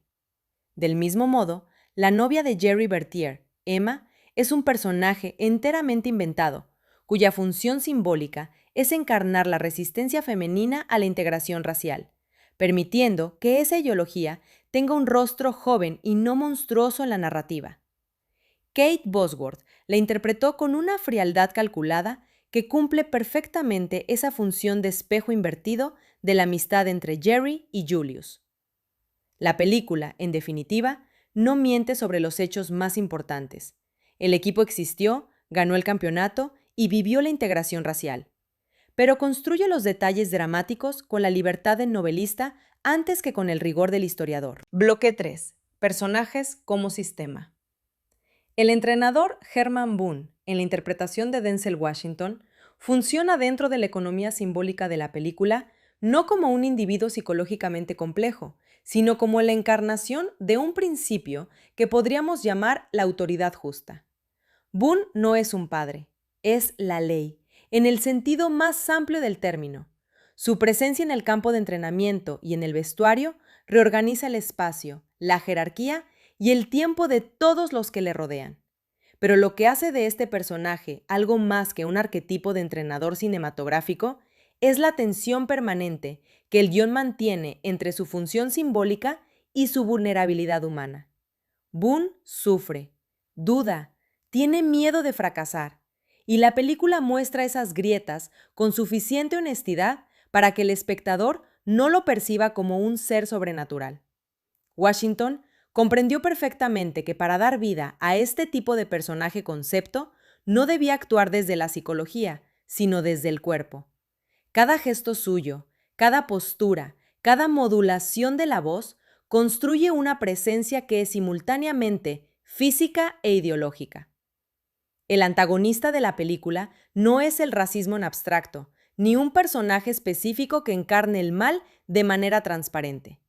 Del mismo modo, la novia de Jerry Bertier, Emma, es un personaje enteramente inventado, cuya función simbólica es encarnar la resistencia femenina a la integración racial, permitiendo que esa ideología tenga un rostro joven y no monstruoso en la narrativa. Kate Bosworth la interpretó con una frialdad calculada que cumple perfectamente esa función de espejo invertido de la amistad entre Jerry y Julius. La película, en definitiva, no miente sobre los hechos más importantes. El equipo existió, ganó el campeonato y vivió la integración racial, pero construye los detalles dramáticos con la libertad del novelista antes que con el rigor del historiador. Bloque 3. Personajes como sistema. El entrenador Herman Boone, en la interpretación de Denzel Washington, funciona dentro de la economía simbólica de la película no como un individuo psicológicamente complejo, sino como la encarnación de un principio que podríamos llamar la autoridad justa. Boone no es un padre, es la ley, en el sentido más amplio del término. Su presencia en el campo de entrenamiento y en el vestuario reorganiza el espacio, la jerarquía y el tiempo de todos los que le rodean. Pero lo que hace de este personaje algo más que un arquetipo de entrenador cinematográfico es la tensión permanente que el guión mantiene entre su función simbólica y su vulnerabilidad humana. Boone sufre, duda, tiene miedo de fracasar, y la película muestra esas grietas con suficiente honestidad para que el espectador no lo perciba como un ser sobrenatural. Washington comprendió perfectamente que para dar vida a este tipo de personaje concepto no debía actuar desde la psicología, sino desde el cuerpo. Cada gesto suyo, cada postura, cada modulación de la voz construye una presencia que es simultáneamente física e ideológica. El antagonista de la película no es el racismo en abstracto, ni un personaje específico que encarne el mal de manera transparente.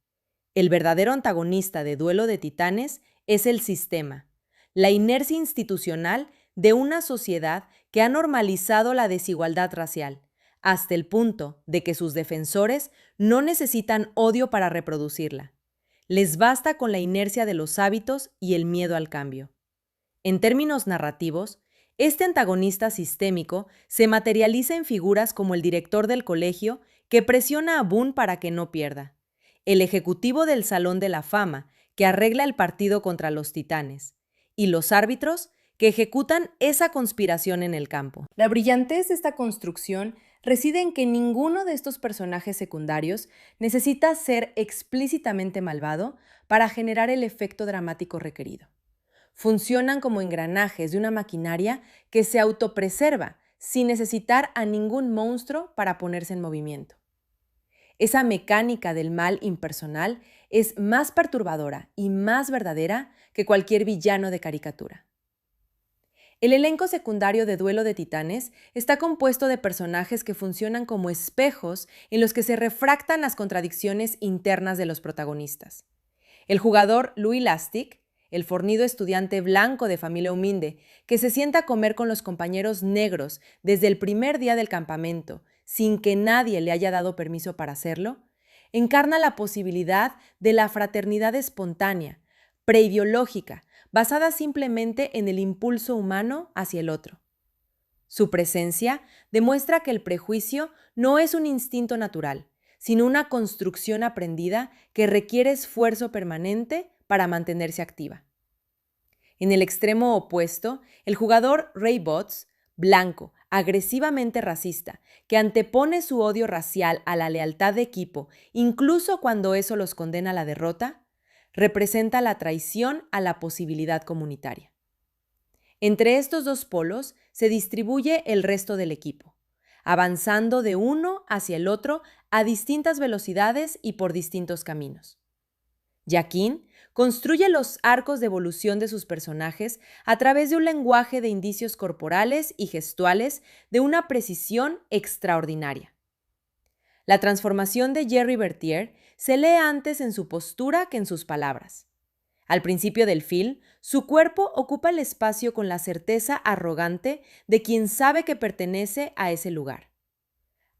El verdadero antagonista de Duelo de Titanes es el sistema, la inercia institucional de una sociedad que ha normalizado la desigualdad racial, hasta el punto de que sus defensores no necesitan odio para reproducirla. Les basta con la inercia de los hábitos y el miedo al cambio. En términos narrativos, este antagonista sistémico se materializa en figuras como el director del colegio que presiona a Boone para que no pierda, el ejecutivo del Salón de la Fama que arregla el partido contra los Titanes, y los árbitros que ejecutan esa conspiración en el campo. La brillantez de esta construcción reside en que ninguno de estos personajes secundarios necesita ser explícitamente malvado para generar el efecto dramático requerido. Funcionan como engranajes de una maquinaria que se autopreserva sin necesitar a ningún monstruo para ponerse en movimiento. Esa mecánica del mal impersonal es más perturbadora y más verdadera que cualquier villano de caricatura. El elenco secundario de Duelo de Titanes está compuesto de personajes que funcionan como espejos en los que se refractan las contradicciones internas de los protagonistas. El jugador Louis Lastic, el fornido estudiante blanco de familia humilde que se sienta a comer con los compañeros negros desde el primer día del campamento, sin que nadie le haya dado permiso para hacerlo, encarna la posibilidad de la fraternidad espontánea, preideológica, basada simplemente en el impulso humano hacia el otro. Su presencia demuestra que el prejuicio no es un instinto natural, sino una construcción aprendida que requiere esfuerzo permanente para mantenerse activa. En el extremo opuesto, el jugador Ray Botts, blanco, agresivamente racista, que antepone su odio racial a la lealtad de equipo, incluso cuando eso los condena a la derrota, representa la traición a la posibilidad comunitaria. Entre estos dos polos se distribuye el resto del equipo, avanzando de uno hacia el otro a distintas velocidades y por distintos caminos. Jaquín construye los arcos de evolución de sus personajes a través de un lenguaje de indicios corporales y gestuales de una precisión extraordinaria. La transformación de Jerry Bertier se lee antes en su postura que en sus palabras. Al principio del film, su cuerpo ocupa el espacio con la certeza arrogante de quien sabe que pertenece a ese lugar.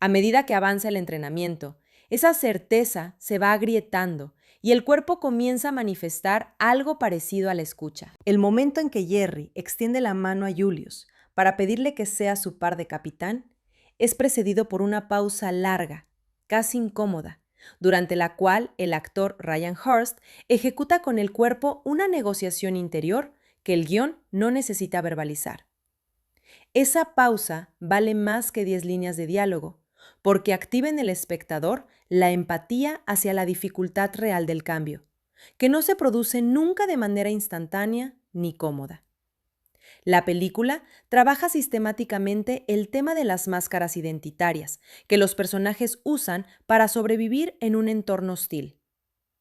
A medida que avanza el entrenamiento, esa certeza se va agrietando y el cuerpo comienza a manifestar algo parecido a la escucha. El momento en que Jerry extiende la mano a Julius para pedirle que sea su par de capitán es precedido por una pausa larga, casi incómoda, durante la cual el actor Ryan Hurst ejecuta con el cuerpo una negociación interior que el guión no necesita verbalizar. Esa pausa vale más que 10 líneas de diálogo, porque activa en el espectador la empatía hacia la dificultad real del cambio, que no se produce nunca de manera instantánea ni cómoda. La película trabaja sistemáticamente el tema de las máscaras identitarias que los personajes usan para sobrevivir en un entorno hostil.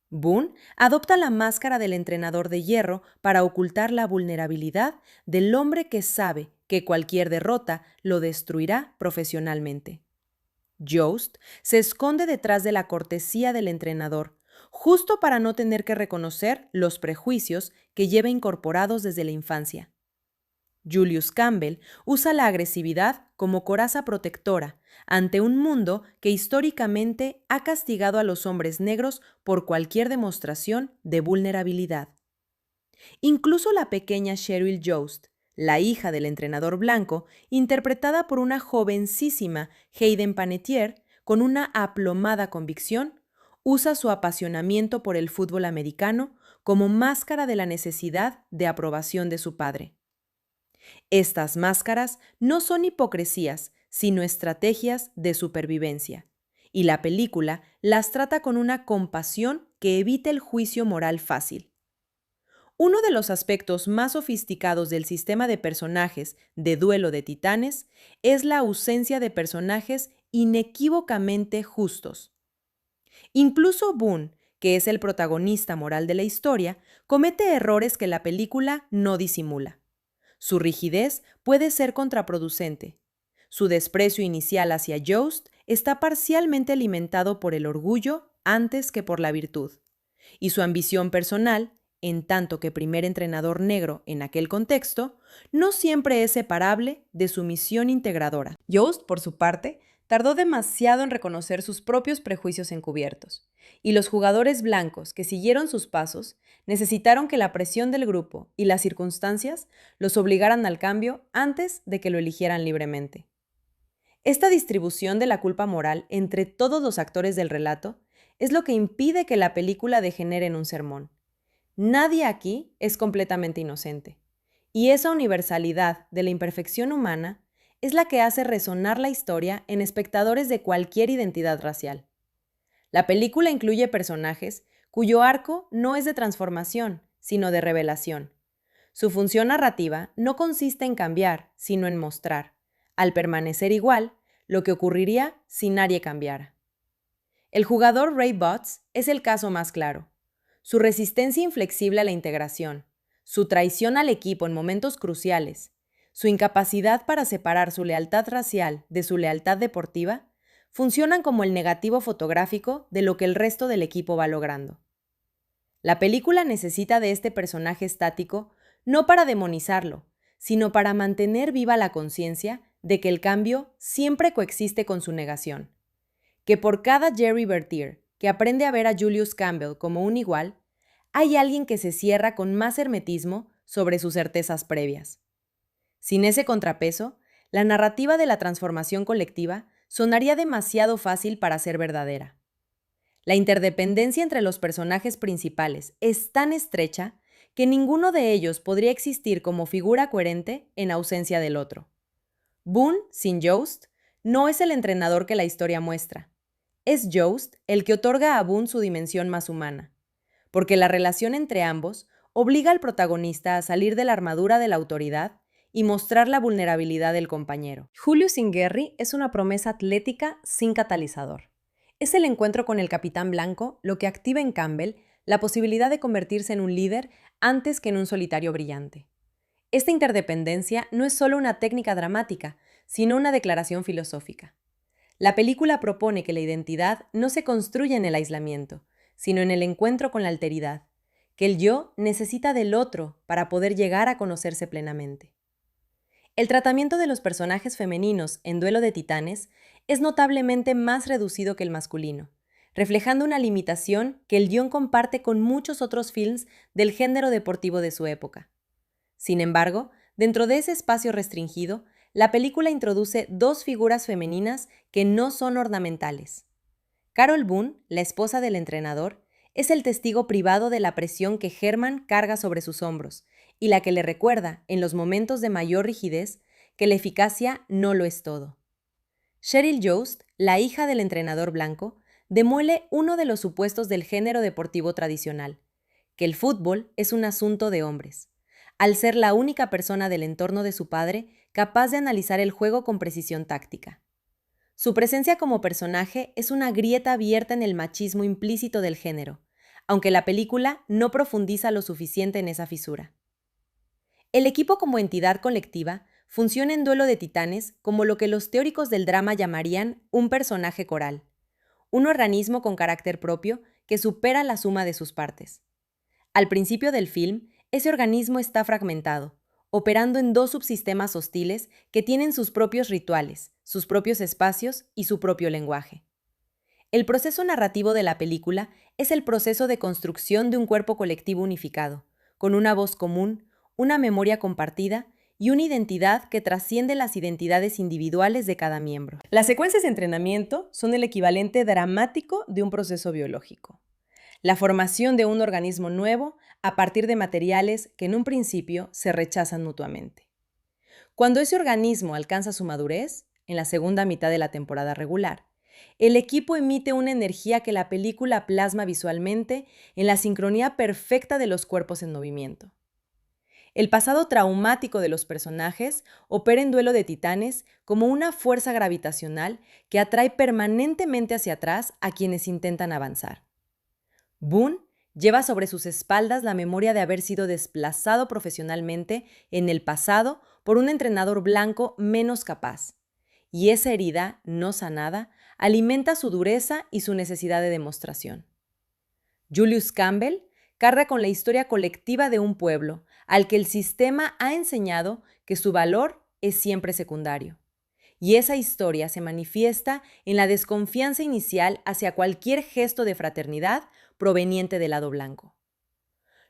Boone adopta la máscara del entrenador de hierro para ocultar la vulnerabilidad del hombre que sabe que cualquier derrota lo destruirá profesionalmente. Jost se esconde detrás de la cortesía del entrenador, justo para no tener que reconocer los prejuicios que lleva incorporados desde la infancia. Julius Campbell usa la agresividad como coraza protectora ante un mundo que históricamente ha castigado a los hombres negros por cualquier demostración de vulnerabilidad. Incluso la pequeña Cheryl Jost, la hija del entrenador blanco, interpretada por una jovencísima Hayden Panettiere con una aplomada convicción, usa su apasionamiento por el fútbol americano como máscara de la necesidad de aprobación de su padre. Estas máscaras no son hipocresías, sino estrategias de supervivencia, y la película las trata con una compasión que evita el juicio moral fácil. Uno de los aspectos más sofisticados del sistema de personajes de Duelo de Titanes es la ausencia de personajes inequívocamente justos. Incluso Boone, que es el protagonista moral de la historia, comete errores que la película no disimula. Su rigidez puede ser contraproducente. Su desprecio inicial hacia Jost está parcialmente alimentado por el orgullo antes que por la virtud. Y su ambición personal, en tanto que primer entrenador negro en aquel contexto, no siempre es separable de su misión integradora. Jost, por su parte, tardó demasiado en reconocer sus propios prejuicios encubiertos, y los jugadores blancos que siguieron sus pasos necesitaron que la presión del grupo y las circunstancias los obligaran al cambio antes de que lo eligieran libremente. Esta distribución de la culpa moral entre todos los actores del relato es lo que impide que la película degenere en un sermón. Nadie aquí es completamente inocente, y esa universalidad de la imperfección humana es la que hace resonar la historia en espectadores de cualquier identidad racial. La película incluye personajes cuyo arco no es de transformación, sino de revelación. Su función narrativa no consiste en cambiar, sino en mostrar, al permanecer igual, lo que ocurriría si nadie cambiara. El jugador Ray Butts es el caso más claro. Su resistencia inflexible a la integración, su traición al equipo en momentos cruciales, su incapacidad para separar su lealtad racial de su lealtad deportiva, funcionan como el negativo fotográfico de lo que el resto del equipo va logrando. La película necesita de este personaje estático no para demonizarlo, sino para mantener viva la conciencia de que el cambio siempre coexiste con su negación. Que por cada Jerry Bertier que aprende a ver a Julius Campbell como un igual, hay alguien que se cierra con más hermetismo sobre sus certezas previas. Sin ese contrapeso, la narrativa de la transformación colectiva sonaría demasiado fácil para ser verdadera. La interdependencia entre los personajes principales es tan estrecha que ninguno de ellos podría existir como figura coherente en ausencia del otro. Boone, sin Jost, no es el entrenador que la historia muestra. Es Jost el que otorga a Boone su dimensión más humana, porque la relación entre ambos obliga al protagonista a salir de la armadura de la autoridad y mostrar la vulnerabilidad del compañero. Julius sin Gary es una promesa atlética sin catalizador. Es el encuentro con el capitán blanco lo que activa en Campbell la posibilidad de convertirse en un líder antes que en un solitario brillante. Esta interdependencia no es solo una técnica dramática, sino una declaración filosófica. La película propone que la identidad no se construye en el aislamiento, sino en el encuentro con la alteridad, que el yo necesita del otro para poder llegar a conocerse plenamente. El tratamiento de los personajes femeninos en Duelo de Titanes es notablemente más reducido que el masculino, reflejando una limitación que el guión comparte con muchos otros films del género deportivo de su época. Sin embargo, dentro de ese espacio restringido, la película introduce dos figuras femeninas que no son ornamentales. Carol Boone, la esposa del entrenador, es el testigo privado de la presión que Herman carga sobre sus hombros y la que le recuerda, en los momentos de mayor rigidez, que la eficacia no lo es todo. Cheryl Jost, la hija del entrenador blanco, demuele uno de los supuestos del género deportivo tradicional, que el fútbol es un asunto de hombres, al ser la única persona del entorno de su padre capaz de analizar el juego con precisión táctica. Su presencia como personaje es una grieta abierta en el machismo implícito del género, aunque la película no profundiza lo suficiente en esa fisura. El equipo como entidad colectiva funciona en Duelo de Titanes como lo que los teóricos del drama llamarían un personaje coral, un organismo con carácter propio que supera la suma de sus partes. Al principio del film, ese organismo está fragmentado, operando en dos subsistemas hostiles que tienen sus propios rituales, sus propios espacios y su propio lenguaje. El proceso narrativo de la película es el proceso de construcción de un cuerpo colectivo unificado, con una voz común, una memoria compartida y una identidad que trasciende las identidades individuales de cada miembro. Las secuencias de entrenamiento son el equivalente dramático de un proceso biológico. La formación de un organismo nuevo a partir de materiales que en un principio se rechazan mutuamente. Cuando ese organismo alcanza su madurez, en la segunda mitad de la temporada regular, el equipo emite una energía que la película plasma visualmente en la sincronía perfecta de los cuerpos en movimiento. El pasado traumático de los personajes opera en Duelo de Titanes como una fuerza gravitacional que atrae permanentemente hacia atrás a quienes intentan avanzar. Boone lleva sobre sus espaldas la memoria de haber sido desplazado profesionalmente en el pasado por un entrenador blanco menos capaz, y esa herida, no sanada, alimenta su dureza y su necesidad de demostración. Julius Campbell carga con la historia colectiva de un pueblo al que el sistema ha enseñado que su valor es siempre secundario. Y esa historia se manifiesta en la desconfianza inicial hacia cualquier gesto de fraternidad proveniente del lado blanco.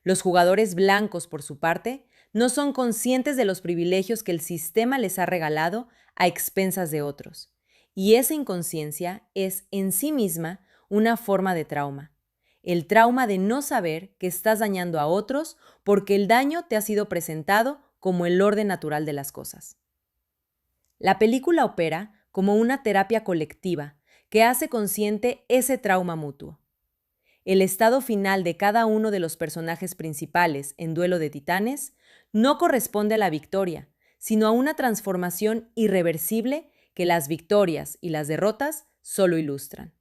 Los jugadores blancos, por su parte, no son conscientes de los privilegios que el sistema les ha regalado a expensas de otros, y esa inconsciencia es en sí misma una forma de trauma. El trauma de no saber que estás dañando a otros porque el daño te ha sido presentado como el orden natural de las cosas. La película opera como una terapia colectiva que hace consciente ese trauma mutuo. El estado final de cada uno de los personajes principales en Duelo de Titanes no corresponde a la victoria, sino a una transformación irreversible que las victorias y las derrotas solo ilustran.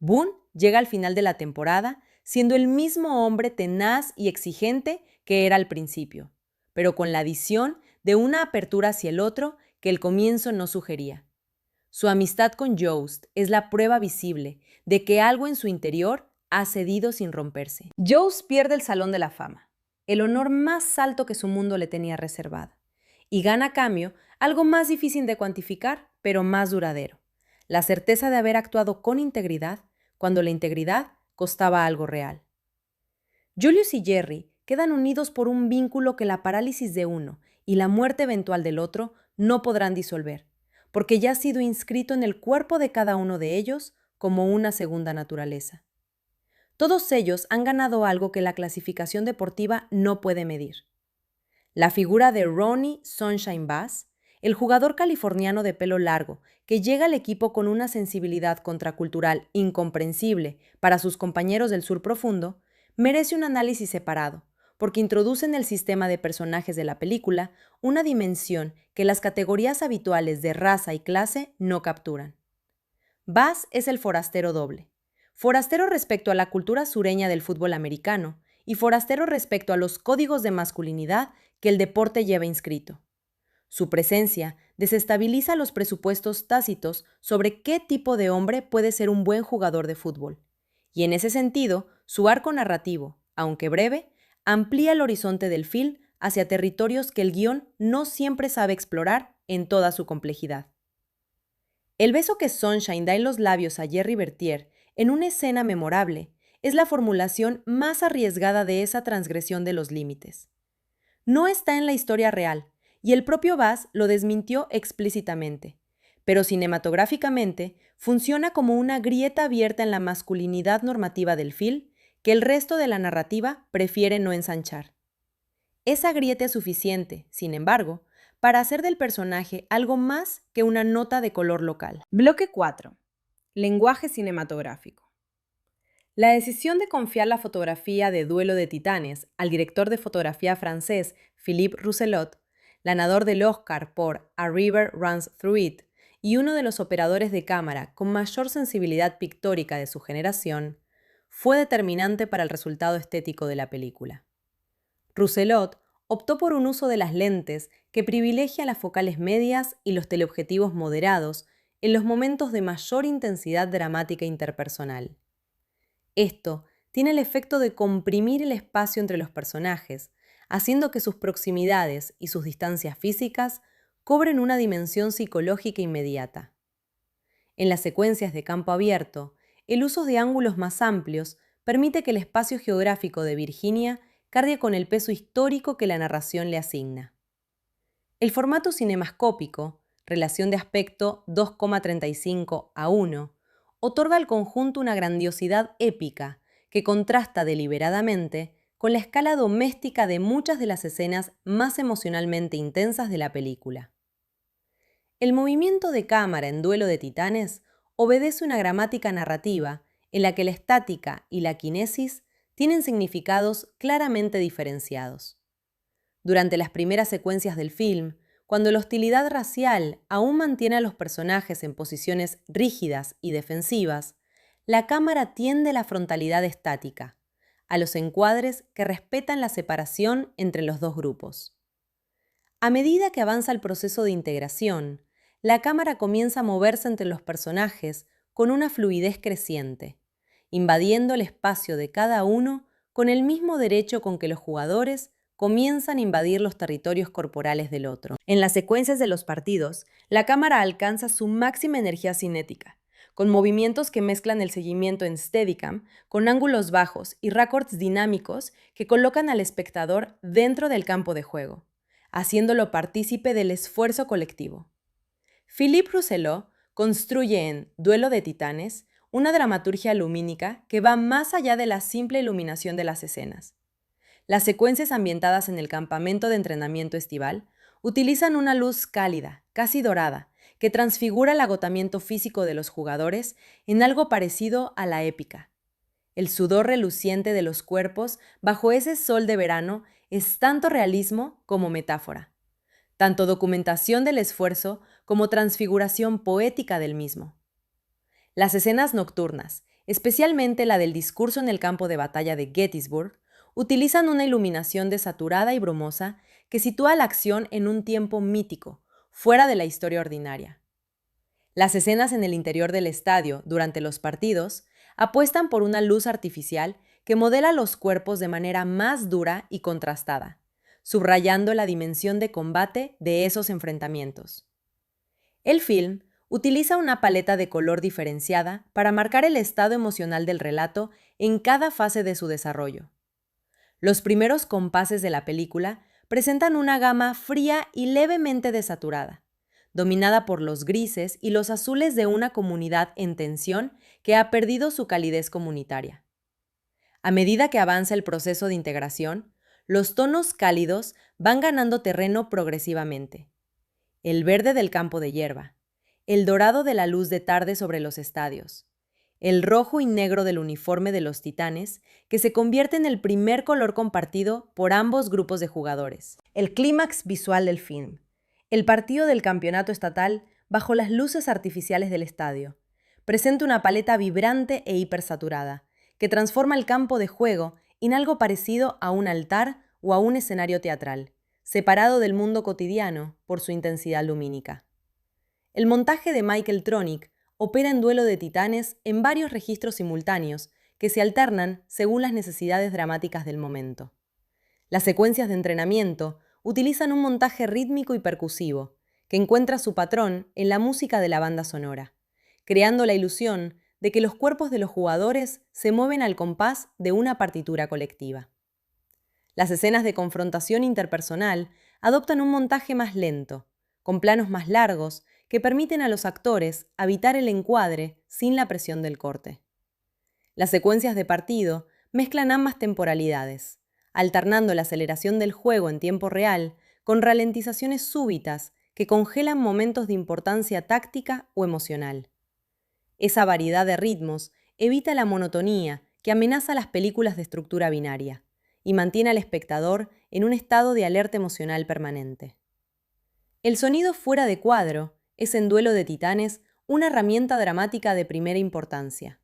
Boone llega al final de la temporada siendo el mismo hombre tenaz y exigente que era al principio, pero con la adición de una apertura hacia el otro que el comienzo no sugería. Su amistad con Jost es la prueba visible de que algo en su interior ha cedido sin romperse. Jost pierde el Salón de la Fama, el honor más alto que su mundo le tenía reservado, y gana a cambio algo más difícil de cuantificar, pero más duradero: la certeza de haber actuado con integridad cuando la integridad costaba algo real. Julius y Jerry quedan unidos por un vínculo que la parálisis de uno y la muerte eventual del otro no podrán disolver, porque ya ha sido inscrito en el cuerpo de cada uno de ellos como una segunda naturaleza. Todos ellos han ganado algo que la clasificación deportiva no puede medir. La figura de Ronnie Sunshine Bass, el jugador californiano de pelo largo que llega al equipo con una sensibilidad contracultural incomprensible para sus compañeros del sur profundo, merece un análisis separado, porque introduce en el sistema de personajes de la película una dimensión que las categorías habituales de raza y clase no capturan. Bass es el forastero doble. Forastero respecto a la cultura sureña del fútbol americano y forastero respecto a los códigos de masculinidad que el deporte lleva inscrito. Su presencia desestabiliza los presupuestos tácitos sobre qué tipo de hombre puede ser un buen jugador de fútbol. Y en ese sentido, su arco narrativo, aunque breve, amplía el horizonte del film hacia territorios que el guión no siempre sabe explorar en toda su complejidad. El beso que Sunshine da en los labios a Jerry Bertier en una escena memorable es la formulación más arriesgada de esa transgresión de los límites. No está en la historia real, y el propio Bass lo desmintió explícitamente, pero cinematográficamente funciona como una grieta abierta en la masculinidad normativa del film que el resto de la narrativa prefiere no ensanchar. Esa grieta es suficiente, sin embargo, para hacer del personaje algo más que una nota de color local. Bloque 4. Lenguaje cinematográfico. La decisión de confiar la fotografía de Duelo de Titanes al director de fotografía francés Philippe Rousselot, ganador del Oscar por A River Runs Through It y uno de los operadores de cámara con mayor sensibilidad pictórica de su generación, fue determinante para el resultado estético de la película. Rousselot optó por un uso de las lentes que privilegia las focales medias y los teleobjetivos moderados en los momentos de mayor intensidad dramática interpersonal. Esto tiene el efecto de comprimir el espacio entre los personajes, haciendo que sus proximidades y sus distancias físicas cobren una dimensión psicológica inmediata. En las secuencias de campo abierto, el uso de ángulos más amplios permite que el espacio geográfico de Virginia cargue con el peso histórico que la narración le asigna. El formato cinemascópico, relación de aspecto 2,35:1, otorga al conjunto una grandiosidad épica que contrasta deliberadamente con la escala doméstica de muchas de las escenas más emocionalmente intensas de la película. El movimiento de cámara en Duelo de Titanes obedece una gramática narrativa en la que la estática y la quinesis tienen significados claramente diferenciados. Durante las primeras secuencias del film, cuando la hostilidad racial aún mantiene a los personajes en posiciones rígidas y defensivas, la cámara tiende a la frontalidad estática, a los encuadres que respetan la separación entre los dos grupos. A medida que avanza el proceso de integración, la cámara comienza a moverse entre los personajes con una fluidez creciente, invadiendo el espacio de cada uno con el mismo derecho con que los jugadores comienzan a invadir los territorios corporales del otro. En las secuencias de los partidos, la cámara alcanza su máxima energía cinética, con movimientos que mezclan el seguimiento en Steadicam con ángulos bajos y records dinámicos que colocan al espectador dentro del campo de juego, haciéndolo partícipe del esfuerzo colectivo. Philippe Rousselot construye en Duelo de Titanes una dramaturgia lumínica que va más allá de la simple iluminación de las escenas. Las secuencias ambientadas en el campamento de entrenamiento estival utilizan una luz cálida, casi dorada, que transfigura el agotamiento físico de los jugadores en algo parecido a la épica. El sudor reluciente de los cuerpos bajo ese sol de verano es tanto realismo como metáfora, tanto documentación del esfuerzo como transfiguración poética del mismo. Las escenas nocturnas, especialmente la del discurso en el campo de batalla de Gettysburg, utilizan una iluminación desaturada y brumosa que sitúa la acción en un tiempo mítico, fuera de la historia ordinaria. Las escenas en el interior del estadio durante los partidos apuestan por una luz artificial que modela los cuerpos de manera más dura y contrastada, subrayando la dimensión de combate de esos enfrentamientos. El film utiliza una paleta de color diferenciada para marcar el estado emocional del relato en cada fase de su desarrollo. Los primeros compases de la película presentan una gama fría y levemente desaturada, dominada por los grises y los azules de una comunidad en tensión que ha perdido su calidez comunitaria. A medida que avanza el proceso de integración, los tonos cálidos van ganando terreno progresivamente. El verde del campo de hierba, el dorado de la luz de tarde sobre los estadios, el rojo y negro del uniforme de los Titanes, que se convierte en el primer color compartido por ambos grupos de jugadores. El clímax visual del film, el partido del campeonato estatal bajo las luces artificiales del estadio, presenta una paleta vibrante e hipersaturada, que transforma el campo de juego en algo parecido a un altar o a un escenario teatral, separado del mundo cotidiano por su intensidad lumínica. El montaje de Michael Tronick opera en Duelo de Titanes en varios registros simultáneos que se alternan según las necesidades dramáticas del momento. Las secuencias de entrenamiento utilizan un montaje rítmico y percusivo, que encuentra su patrón en la música de la banda sonora, creando la ilusión de que los cuerpos de los jugadores se mueven al compás de una partitura colectiva. Las escenas de confrontación interpersonal adoptan un montaje más lento, con planos más largos que permiten a los actores habitar el encuadre sin la presión del corte. Las secuencias de partido mezclan ambas temporalidades, alternando la aceleración del juego en tiempo real con ralentizaciones súbitas que congelan momentos de importancia táctica o emocional. Esa variedad de ritmos evita la monotonía que amenaza las películas de estructura binaria y mantiene al espectador en un estado de alerta emocional permanente. El sonido fuera de cuadro es en Duelo de Titanes una herramienta dramática de primera importancia.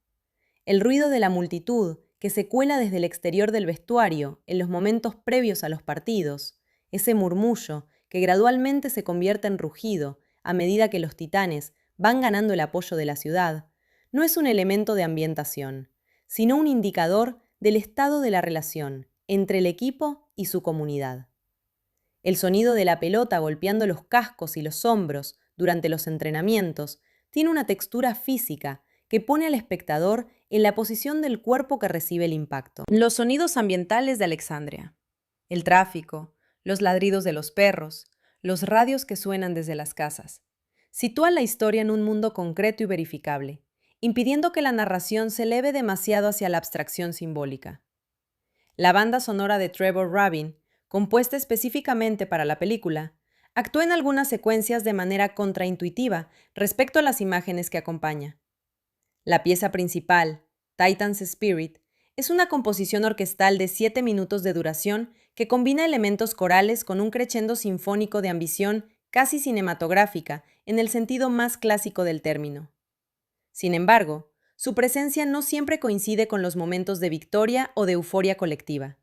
El ruido de la multitud que se cuela desde el exterior del vestuario en los momentos previos a los partidos, ese murmullo que gradualmente se convierte en rugido a medida que los titanes van ganando el apoyo de la ciudad, no es un elemento de ambientación, sino un indicador del estado de la relación entre el equipo y su comunidad. El sonido de la pelota golpeando los cascos y los hombros durante los entrenamientos tiene una textura física que pone al espectador en la posición del cuerpo que recibe el impacto. Los sonidos ambientales de Alexandria. El tráfico, los ladridos de los perros, los radios que suenan desde las casas. Sitúan la historia en un mundo concreto y verificable, impidiendo que la narración se eleve demasiado hacia la abstracción simbólica. La banda sonora de Trevor Rabin, compuesta específicamente para la película, actúa en algunas secuencias de manera contraintuitiva respecto a las imágenes que acompaña. La pieza principal, Titan's Spirit, es una composición orquestal de 7 minutos de duración que combina elementos corales con un crescendo sinfónico de ambición casi cinematográfica en el sentido más clásico del término. Sin embargo, su presencia no siempre coincide con los momentos de victoria o de euforia colectiva.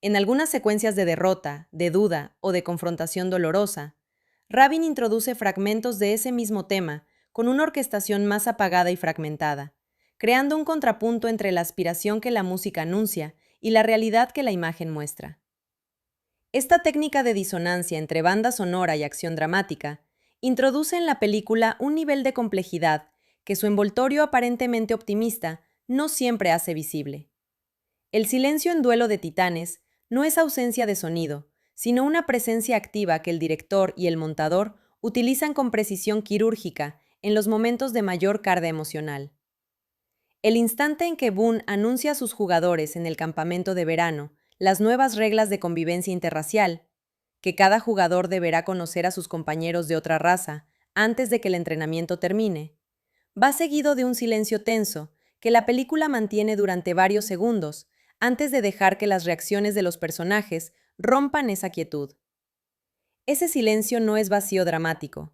En algunas secuencias de derrota, de duda o de confrontación dolorosa, Rabin introduce fragmentos de ese mismo tema con una orquestación más apagada y fragmentada, creando un contrapunto entre la aspiración que la música anuncia y la realidad que la imagen muestra. Esta técnica de disonancia entre banda sonora y acción dramática introduce en la película un nivel de complejidad que su envoltorio aparentemente optimista no siempre hace visible. El silencio en Duelo de Titanes no es ausencia de sonido, sino una presencia activa que el director y el montador utilizan con precisión quirúrgica en los momentos de mayor carga emocional. El instante en que Boone anuncia a sus jugadores en el campamento de verano las nuevas reglas de convivencia interracial, que cada jugador deberá conocer a sus compañeros de otra raza antes de que el entrenamiento termine, va seguido de un silencio tenso que la película mantiene durante varios segundos antes de dejar que las reacciones de los personajes rompan esa quietud. Ese silencio no es vacío dramático.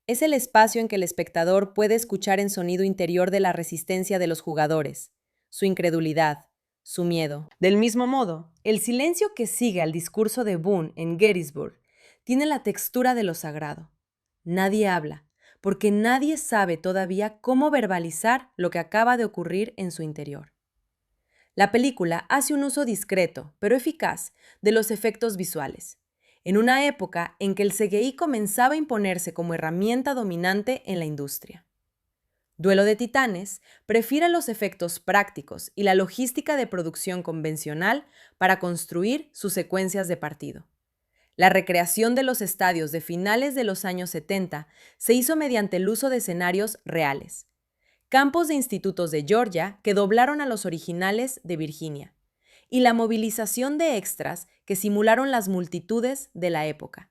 Es el espacio en que el espectador puede escuchar en sonido interior de la resistencia de los jugadores, su incredulidad, su miedo. Del mismo modo, el silencio que sigue al discurso de Boone en Gettysburg tiene la textura de lo sagrado. Nadie habla, porque nadie sabe todavía cómo verbalizar lo que acaba de ocurrir en su interior. La película hace un uso discreto, pero eficaz, de los efectos visuales, en una época en que el CGI comenzaba a imponerse como herramienta dominante en la industria. Duelo de Titanes prefiere los efectos prácticos y la logística de producción convencional para construir sus secuencias de partido. La recreación de los estadios de finales de los años 70 se hizo mediante el uso de escenarios reales, campos de institutos de Georgia que doblaron a los originales de Virginia, y la movilización de extras que simularon las multitudes de la época.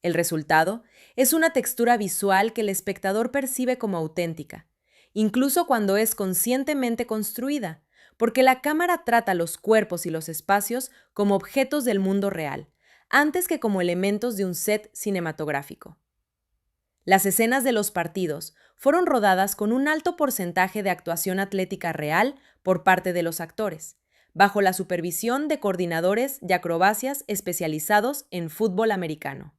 El resultado es una textura visual que el espectador percibe como auténtica, incluso cuando es conscientemente construida, porque la cámara trata los cuerpos y los espacios como objetos del mundo real, antes que como elementos de un set cinematográfico. Las escenas de los partidos fueron rodadas con un alto porcentaje de actuación atlética real por parte de los actores, bajo la supervisión de coordinadores de acrobacias especializados en fútbol americano.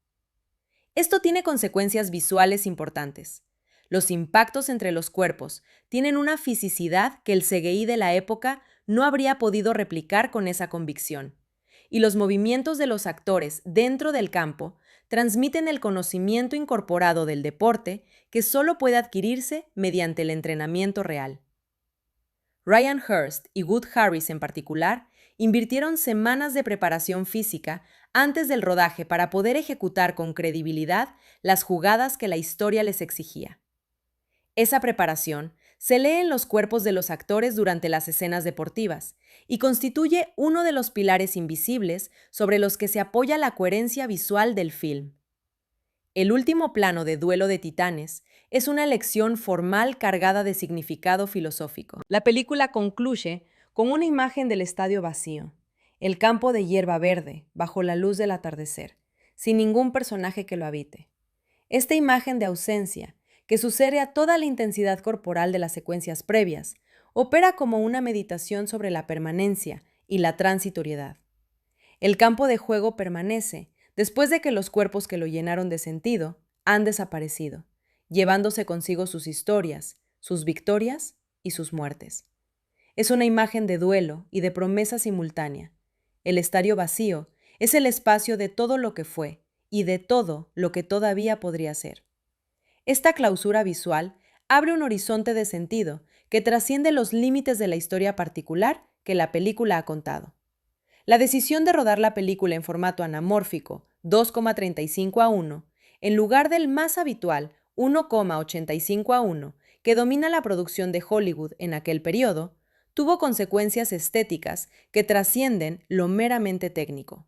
Esto tiene consecuencias visuales importantes. Los impactos entre los cuerpos tienen una fisicidad que el CGI de la época no habría podido replicar con esa convicción, y los movimientos de los actores dentro del campo transmiten el conocimiento incorporado del deporte que solo puede adquirirse mediante el entrenamiento real. Ryan Hurst y Wood Harris en particular invirtieron semanas de preparación física antes del rodaje para poder ejecutar con credibilidad las jugadas que la historia les exigía. Esa preparación se lee en los cuerpos de los actores durante las escenas deportivas y constituye uno de los pilares invisibles sobre los que se apoya la coherencia visual del film. El último plano de Duelo de Titanes es una lección formal cargada de significado filosófico. La película concluye con una imagen del estadio vacío, el campo de hierba verde, bajo la luz del atardecer, sin ningún personaje que lo habite. Esta imagen de ausencia, que sucede a toda la intensidad corporal de las secuencias previas, opera como una meditación sobre la permanencia y la transitoriedad. El campo de juego permanece después de que los cuerpos que lo llenaron de sentido han desaparecido, llevándose consigo sus historias, sus victorias y sus muertes. Es una imagen de duelo y de promesa simultánea. El estadio vacío es el espacio de todo lo que fue y de todo lo que todavía podría ser. Esta clausura visual abre un horizonte de sentido que trasciende los límites de la historia particular que la película ha contado. La decisión de rodar la película en formato anamórfico 2,35:1, en lugar del más habitual 1,85:1, que domina la producción de Hollywood en aquel periodo, tuvo consecuencias estéticas que trascienden lo meramente técnico.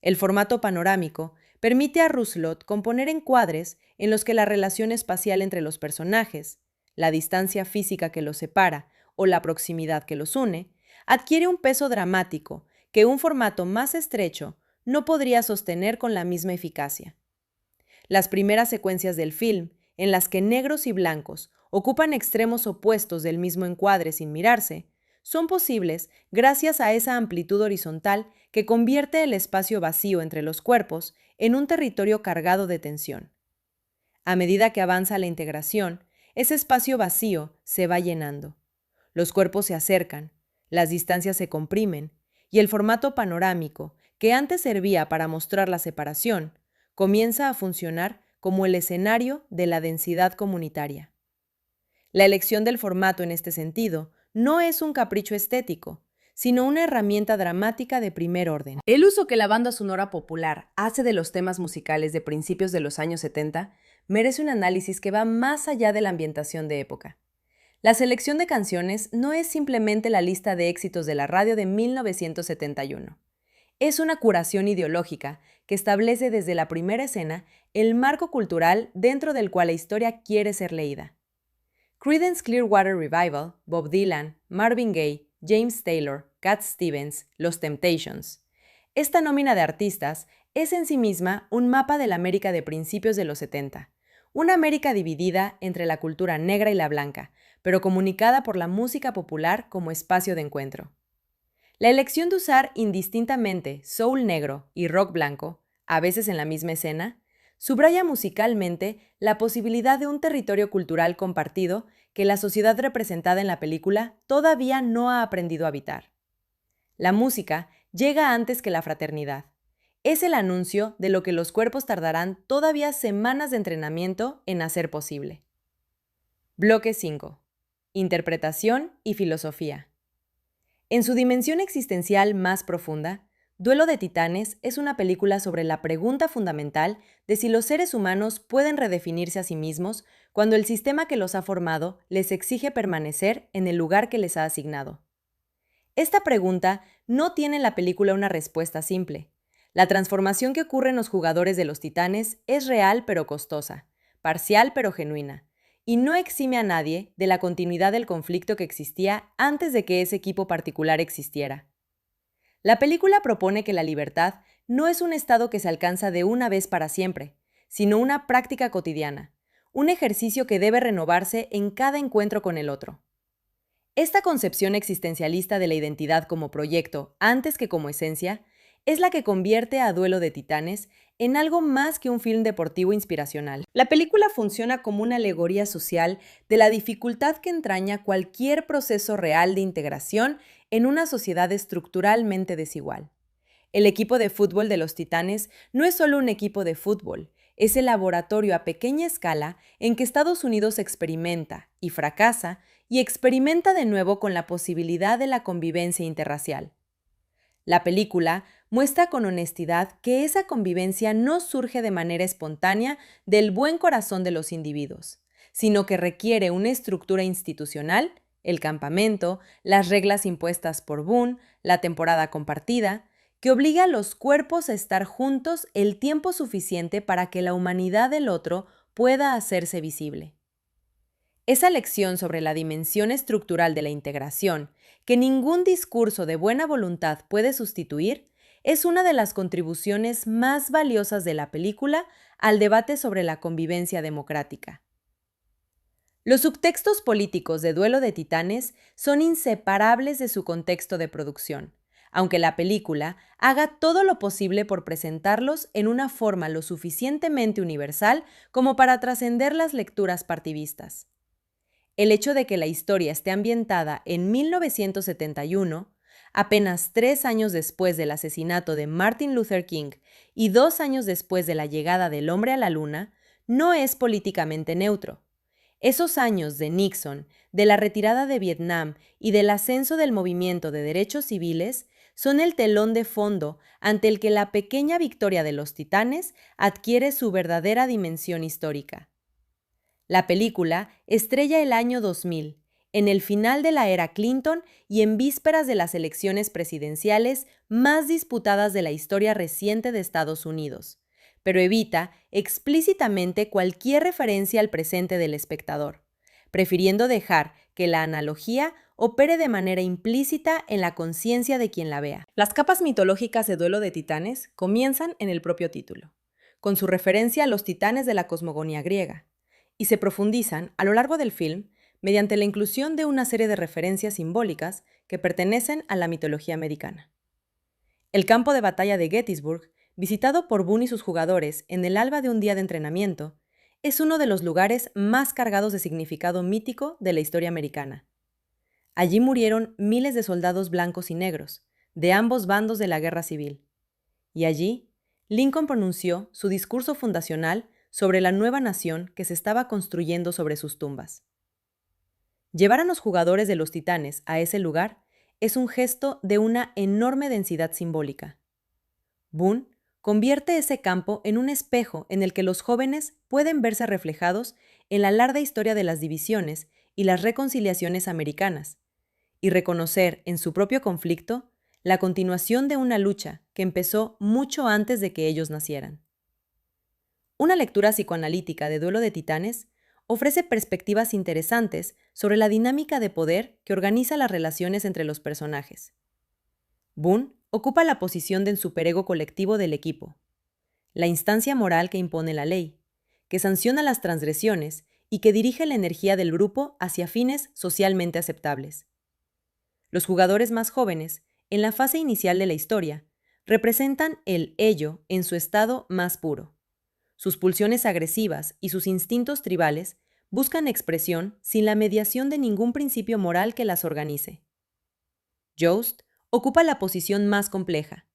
El formato panorámico permite a Rousselot componer encuadres en los que la relación espacial entre los personajes, la distancia física que los separa o la proximidad que los une, adquiere un peso dramático que un formato más estrecho no podría sostener con la misma eficacia. Las primeras secuencias del film, en las que negros y blancos ocupan extremos opuestos del mismo encuadre sin mirarse, son posibles gracias a esa amplitud horizontal que convierte el espacio vacío entre los cuerpos en un territorio cargado de tensión. A medida que avanza la integración, ese espacio vacío se va llenando. Los cuerpos se acercan, las distancias se comprimen, y el formato panorámico, que antes servía para mostrar la separación, comienza a funcionar como el escenario de la densidad comunitaria. La elección del formato en este sentido no es un capricho estético, sino una herramienta dramática de primer orden. El uso que la banda sonora popular hace de los temas musicales de principios de los años 70 merece un análisis que va más allá de la ambientación de época. La selección de canciones no es simplemente la lista de éxitos de la radio de 1971. Es una curación ideológica que establece desde la primera escena el marco cultural dentro del cual la historia quiere ser leída. Creedence Clearwater Revival, Bob Dylan, Marvin Gaye, James Taylor, Cat Stevens, Los Temptations. Esta nómina de artistas es en sí misma un mapa de la América de principios de los 70, una América dividida entre la cultura negra y la blanca, pero comunicada por la música popular como espacio de encuentro. La elección de usar indistintamente soul negro y rock blanco, a veces en la misma escena, subraya musicalmente la posibilidad de un territorio cultural compartido que la sociedad representada en la película todavía no ha aprendido a habitar. La música llega antes que la fraternidad. Es el anuncio de lo que los cuerpos tardarán todavía semanas de entrenamiento en hacer posible. Bloque 5. Interpretación y filosofía. En su dimensión existencial más profunda, Duelo de Titanes es una película sobre la pregunta fundamental de si los seres humanos pueden redefinirse a sí mismos cuando el sistema que los ha formado les exige permanecer en el lugar que les ha asignado. Esta pregunta no tiene en la película una respuesta simple. La transformación que ocurre en los jugadores de los Titanes es real pero costosa, parcial pero genuina, y no exime a nadie de la continuidad del conflicto que existía antes de que ese equipo particular existiera. La película propone que la libertad no es un estado que se alcanza de una vez para siempre, sino una práctica cotidiana, un ejercicio que debe renovarse en cada encuentro con el otro. Esta concepción existencialista de la identidad como proyecto antes que como esencia es la que convierte a Duelo de Titanes en algo más que un film deportivo inspiracional. La película funciona como una alegoría social de la dificultad que entraña cualquier proceso real de integración en una sociedad estructuralmente desigual. El equipo de fútbol de los Titanes no es solo un equipo de fútbol, es el laboratorio a pequeña escala en que Estados Unidos experimenta y fracasa y experimenta de nuevo con la posibilidad de la convivencia interracial. La película muestra con honestidad que esa convivencia no surge de manera espontánea del buen corazón de los individuos, sino que requiere una estructura institucional, el campamento, las reglas impuestas por Boone, la temporada compartida, que obliga a los cuerpos a estar juntos el tiempo suficiente para que la humanidad del otro pueda hacerse visible. Esa lección sobre la dimensión estructural de la integración, que ningún discurso de buena voluntad puede sustituir, es una de las contribuciones más valiosas de la película al debate sobre la convivencia democrática. Los subtextos políticos de Duelo de Titanes son inseparables de su contexto de producción, aunque la película haga todo lo posible por presentarlos en una forma lo suficientemente universal como para trascender las lecturas partidistas. El hecho de que la historia esté ambientada en 1971, apenas 3 años después del asesinato de Martin Luther King y 2 años después de la llegada del hombre a la luna, no es políticamente neutro. Esos años de Nixon, de la retirada de Vietnam y del ascenso del movimiento de derechos civiles son el telón de fondo ante el que la pequeña victoria de los Titanes adquiere su verdadera dimensión histórica. La película estrella el año 2000, en el final de la era Clinton y en vísperas de las elecciones presidenciales más disputadas de la historia reciente de Estados Unidos, pero evita explícitamente cualquier referencia al presente del espectador, prefiriendo dejar que la analogía opere de manera implícita en la conciencia de quien la vea. Las capas mitológicas de Duelo de Titanes comienzan en el propio título, con su referencia a los titanes de la cosmogonía griega, y se profundizan a lo largo del film mediante la inclusión de una serie de referencias simbólicas que pertenecen a la mitología americana. El campo de batalla de Gettysburg, visitado por Boone y sus jugadores en el alba de un día de entrenamiento, es uno de los lugares más cargados de significado mítico de la historia americana. Allí murieron miles de soldados blancos y negros, de ambos bandos de la guerra civil. Y allí, Lincoln pronunció su discurso fundacional sobre la nueva nación que se estaba construyendo sobre sus tumbas. Llevar a los jugadores de los Titanes a ese lugar es un gesto de una enorme densidad simbólica. Boone convierte ese campo en un espejo en el que los jóvenes pueden verse reflejados en la larga historia de las divisiones y las reconciliaciones americanas, y reconocer en su propio conflicto la continuación de una lucha que empezó mucho antes de que ellos nacieran. Una lectura psicoanalítica de Duelo de Titanes ofrece perspectivas interesantes sobre la dinámica de poder que organiza las relaciones entre los personajes. Boone ocupa la posición del superego colectivo del equipo, la instancia moral que impone la ley, que sanciona las transgresiones y que dirige la energía del grupo hacia fines socialmente aceptables. Los jugadores más jóvenes, en la fase inicial de la historia, representan el ello en su estado más puro. Sus pulsiones agresivas y sus instintos tribales buscan expresión sin la mediación de ningún principio moral que las organice. Yost ocupa la posición más compleja,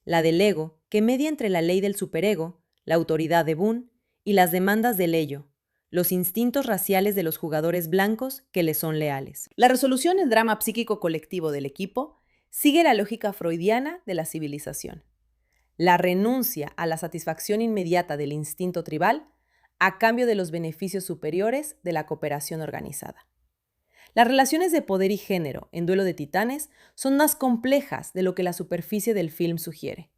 la del ego que media entre la ley del superego, la autoridad de Boone y las demandas del ello, los instintos raciales de los jugadores blancos que le son leales. La resolución del drama psíquico colectivo del equipo sigue la lógica freudiana de la civilización. La renuncia a la satisfacción inmediata del instinto tribal a cambio de los beneficios superiores de la cooperación organizada. Las relaciones de poder y género en Duelo de Titanes son más complejas de lo que la superficie del film sugiere.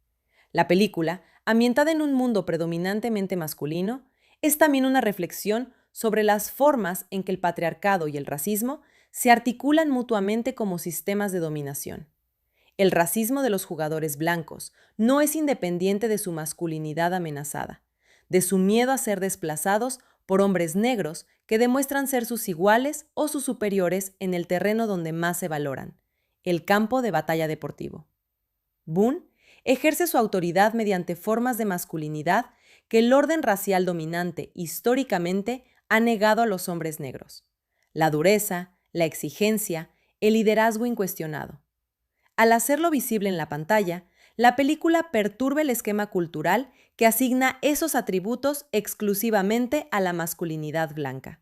La película, ambientada en un mundo predominantemente masculino, es también una reflexión sobre las formas en que el patriarcado y el racismo se articulan mutuamente como sistemas de dominación. El racismo de los jugadores blancos no es independiente de su masculinidad amenazada, de su miedo a ser desplazados por hombres negros que demuestran ser sus iguales o sus superiores en el terreno donde más se valoran, el campo de batalla deportivo. Boone ejerce su autoridad mediante formas de masculinidad que el orden racial dominante históricamente ha negado a los hombres negros: la dureza, la exigencia, el liderazgo incuestionado. Al hacerlo visible en la pantalla, la película perturba el esquema cultural que asigna esos atributos exclusivamente a la masculinidad blanca.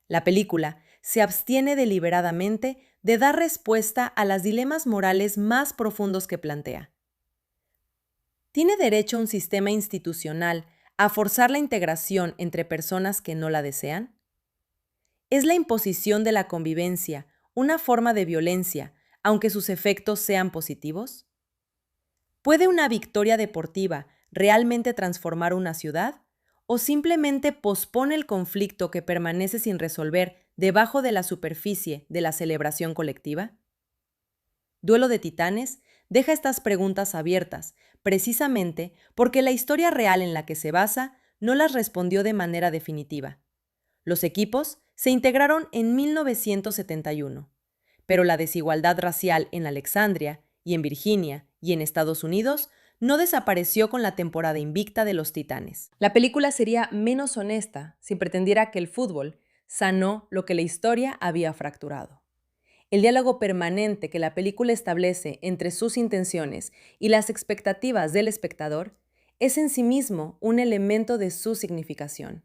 La película se abstiene deliberadamente de dar respuesta a los dilemas morales más profundos que plantea. ¿Tiene derecho un sistema institucional a forzar la integración entre personas que no la desean? ¿Es la imposición de la convivencia una forma de violencia, aunque sus efectos sean positivos? ¿Puede una victoria deportiva realmente transformar una ciudad? ¿O simplemente pospone el conflicto que permanece sin resolver debajo de la superficie de la celebración colectiva? Duelo de Titanes deja estas preguntas abiertas, precisamente porque la historia real en la que se basa no las respondió de manera definitiva. Los equipos se integraron en 1971, pero la desigualdad racial en Alexandria y en Virginia y en Estados Unidos no desapareció con la temporada invicta de los Titanes. La película sería menos honesta si pretendiera que el fútbol sanó lo que la historia había fracturado. El diálogo permanente que la película establece entre sus intenciones y las expectativas del espectador es en sí mismo un elemento de su significación.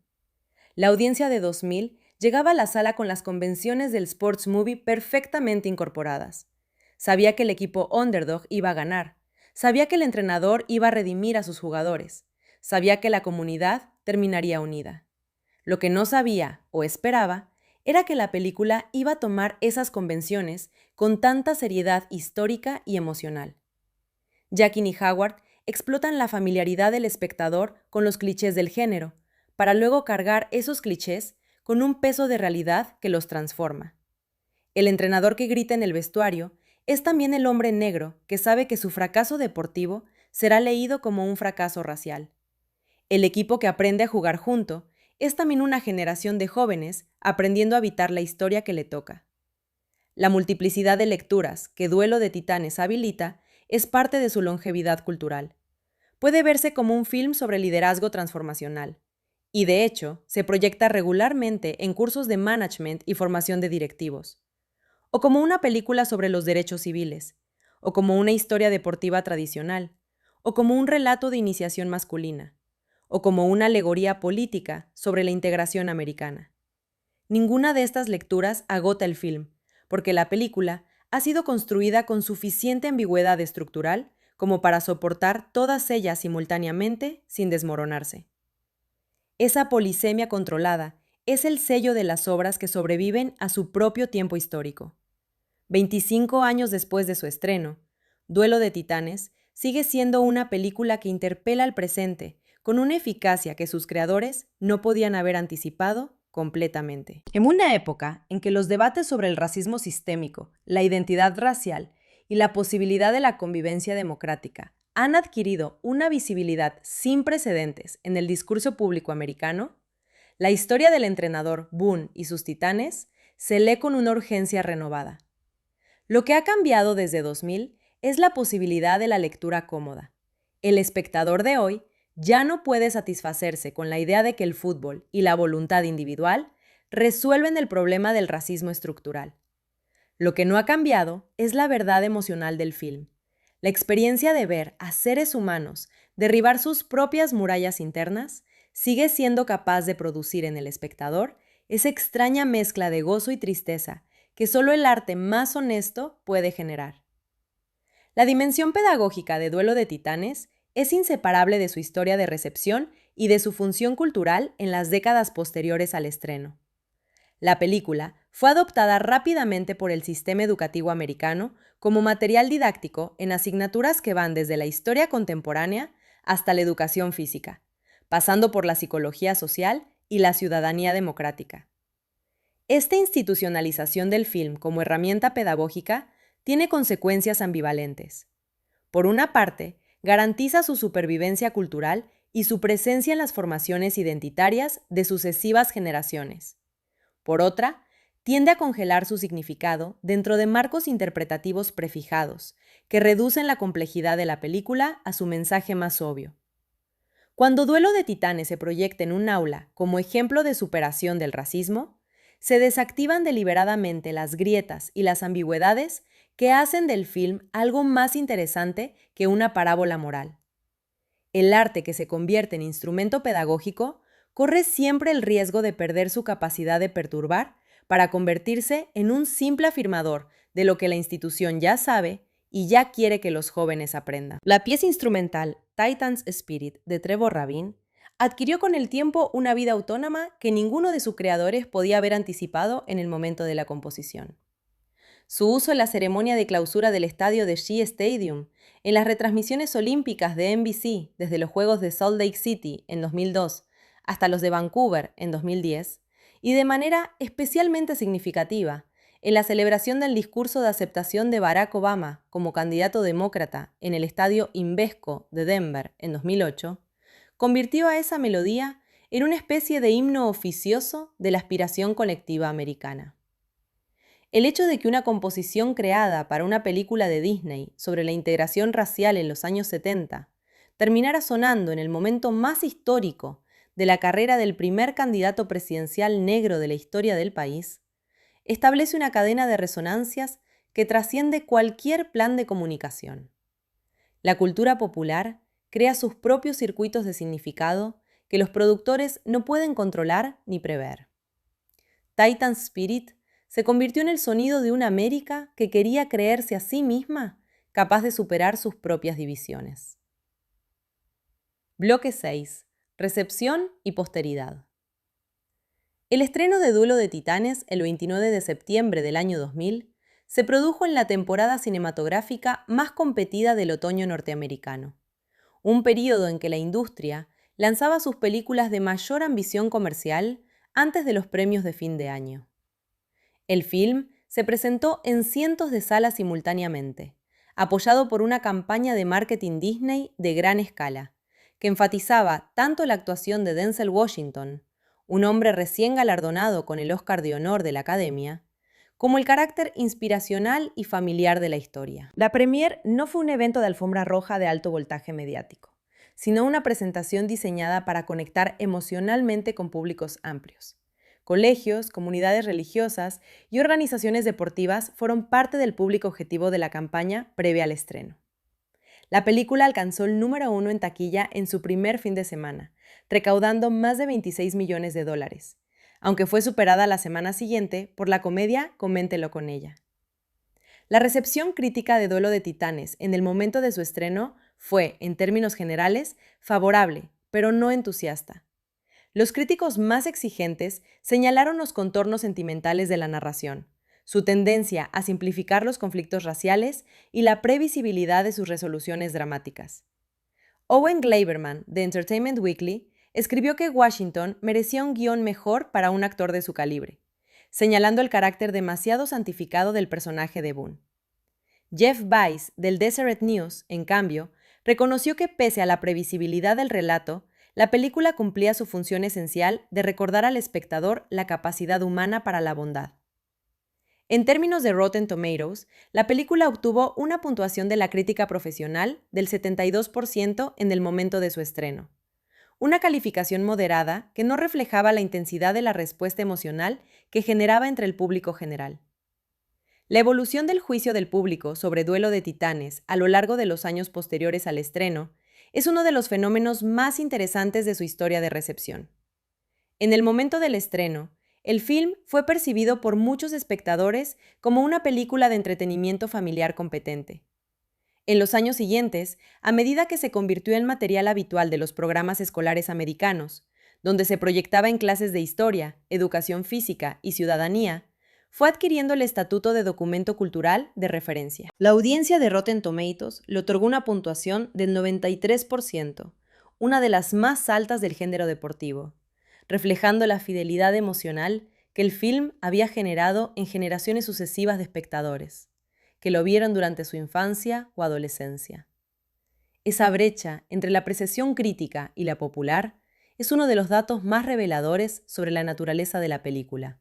La audiencia de 2000 llegaba a la sala con las convenciones del sports movie perfectamente incorporadas. Sabía que el equipo underdog iba a ganar. Sabía que el entrenador iba a redimir a sus jugadores. Sabía que la comunidad terminaría unida. Lo que no sabía o esperaba era que la película iba a tomar esas convenciones con tanta seriedad histórica y emocional. Jackin y Howard explotan la familiaridad del espectador con los clichés del género, para luego cargar esos clichés con un peso de realidad que los transforma. El entrenador que grita en el vestuario es también el hombre negro que sabe que su fracaso deportivo será leído como un fracaso racial. El equipo que aprende a jugar junto es también una generación de jóvenes aprendiendo a habitar la historia que le toca. La multiplicidad de lecturas que Duelo de Titanes habilita es parte de su longevidad cultural. Puede verse como un film sobre liderazgo transformacional, y de hecho se proyecta regularmente en cursos de management y formación de directivos, o como una película sobre los derechos civiles, o como una historia deportiva tradicional, o como un relato de iniciación masculina, o como una alegoría política sobre la integración americana. Ninguna de estas lecturas agota el film, porque la película ha sido construida con suficiente ambigüedad estructural como para soportar todas ellas simultáneamente sin desmoronarse. Esa polisemia controlada es el sello de las obras que sobreviven a su propio tiempo histórico. 25 años después de su estreno, Duelo de Titanes sigue siendo una película que interpela al presente con una eficacia que sus creadores no podían haber anticipado completamente. En una época en que los debates sobre el racismo sistémico, la identidad racial y la posibilidad de la convivencia democrática han adquirido una visibilidad sin precedentes en el discurso público americano, la historia del entrenador Boone y sus Titanes se lee con una urgencia renovada. Lo que ha cambiado desde 2000 es la posibilidad de la lectura cómoda. El espectador de hoy ya no puede satisfacerse con la idea de que el fútbol y la voluntad individual resuelven el problema del racismo estructural. Lo que no ha cambiado es la verdad emocional del film, la experiencia de ver a seres humanos derribar sus propias murallas internas sigue siendo capaz de producir en el espectador esa extraña mezcla de gozo y tristeza que solo el arte más honesto puede generar. La dimensión pedagógica de Duelo de Titanes es inseparable de su historia de recepción y de su función cultural en las décadas posteriores al estreno. La película fue adoptada rápidamente por el sistema educativo americano como material didáctico en asignaturas que van desde la historia contemporánea hasta la educación física, pasando por la psicología social y la ciudadanía democrática. Esta institucionalización del film como herramienta pedagógica tiene consecuencias ambivalentes. Por una parte, garantiza su supervivencia cultural y su presencia en las formaciones identitarias de sucesivas generaciones. Por otra, tiende a congelar su significado dentro de marcos interpretativos prefijados, que reducen la complejidad de la película a su mensaje más obvio. Cuando Duelo de Titanes se proyecta en un aula como ejemplo de superación del racismo, se desactivan deliberadamente las grietas y las ambigüedades que hacen del film algo más interesante que una parábola moral. El arte que se convierte en instrumento pedagógico corre siempre el riesgo de perder su capacidad de perturbar para convertirse en un simple afirmador de lo que la institución ya sabe y ya quiere que los jóvenes aprendan. La pieza instrumental Titan's Spirit de Trevor Rabin adquirió con el tiempo una vida autónoma que ninguno de sus creadores podía haber anticipado en el momento de la composición. Su uso en la ceremonia de clausura del estadio de Shea Stadium, en las retransmisiones olímpicas de NBC desde los Juegos de Salt Lake City en 2002 hasta los de Vancouver en 2010, y de manera especialmente significativa en la celebración del discurso de aceptación de Barack Obama como candidato demócrata en el estadio Invesco de Denver en 2008, convirtió a esa melodía en una especie de himno oficioso de la aspiración colectiva americana. El hecho de que una composición creada para una película de Disney sobre la integración racial en los años 70 terminara sonando en el momento más histórico de la carrera del primer candidato presidencial negro de la historia del país, establece una cadena de resonancias que trasciende cualquier plan de comunicación. La cultura popular crea sus propios circuitos de significado que los productores no pueden controlar ni prever. Titan's Spirit se convirtió en el sonido de una América que quería creerse a sí misma capaz de superar sus propias divisiones. Bloque 6. Recepción y posteridad. El estreno de Duelo de Titanes el 29 de septiembre del año 2000 se produjo en la temporada cinematográfica más competida del otoño norteamericano, un período en que la industria lanzaba sus películas de mayor ambición comercial antes de los premios de fin de año. El film se presentó en cientos de salas simultáneamente, apoyado por una campaña de marketing Disney de gran escala, que enfatizaba tanto la actuación de Denzel Washington, un hombre recién galardonado con el Oscar de Honor de la Academia, como el carácter inspiracional y familiar de la historia. La premiere no fue un evento de alfombra roja de alto voltaje mediático, sino una presentación diseñada para conectar emocionalmente con públicos amplios. Colegios, comunidades religiosas y organizaciones deportivas fueron parte del público objetivo de la campaña previa al estreno. La película alcanzó el número 1 en taquilla en su primer fin de semana, recaudando más de $26 millones, aunque fue superada la semana siguiente por la comedia Coméntelo con ella. La recepción crítica de Duelo de Titanes en el momento de su estreno fue, en términos generales, favorable, pero no entusiasta. Los críticos más exigentes señalaron los contornos sentimentales de la narración, su tendencia a simplificar los conflictos raciales y la previsibilidad de sus resoluciones dramáticas. Owen Gleiberman, de Entertainment Weekly, escribió que Washington merecía un guión mejor para un actor de su calibre, señalando el carácter demasiado santificado del personaje de Boone. Jeff Weiss, del Deseret News, en cambio, reconoció que pese a la previsibilidad del relato, la película cumplía su función esencial de recordar al espectador la capacidad humana para la bondad. En términos de Rotten Tomatoes, la película obtuvo una puntuación de la crítica profesional del 72% en el momento de su estreno, una calificación moderada que no reflejaba la intensidad de la respuesta emocional que generaba entre el público general. La evolución del juicio del público sobre Duelo de Titanes a lo largo de los años posteriores al estreno es uno de los fenómenos más interesantes de su historia de recepción. En el momento del estreno, el film fue percibido por muchos espectadores como una película de entretenimiento familiar competente. En los años siguientes, a medida que se convirtió en material habitual de los programas escolares americanos, donde se proyectaba en clases de historia, educación física y ciudadanía, fue adquiriendo el estatuto de documento cultural de referencia. La audiencia de Rotten Tomatoes le otorgó una puntuación del 93%, una de las más altas del género deportivo, reflejando la fidelidad emocional que el film había generado en generaciones sucesivas de espectadores, que lo vieron durante su infancia o adolescencia. Esa brecha entre la apreciación crítica y la popular es uno de los datos más reveladores sobre la naturaleza de la película.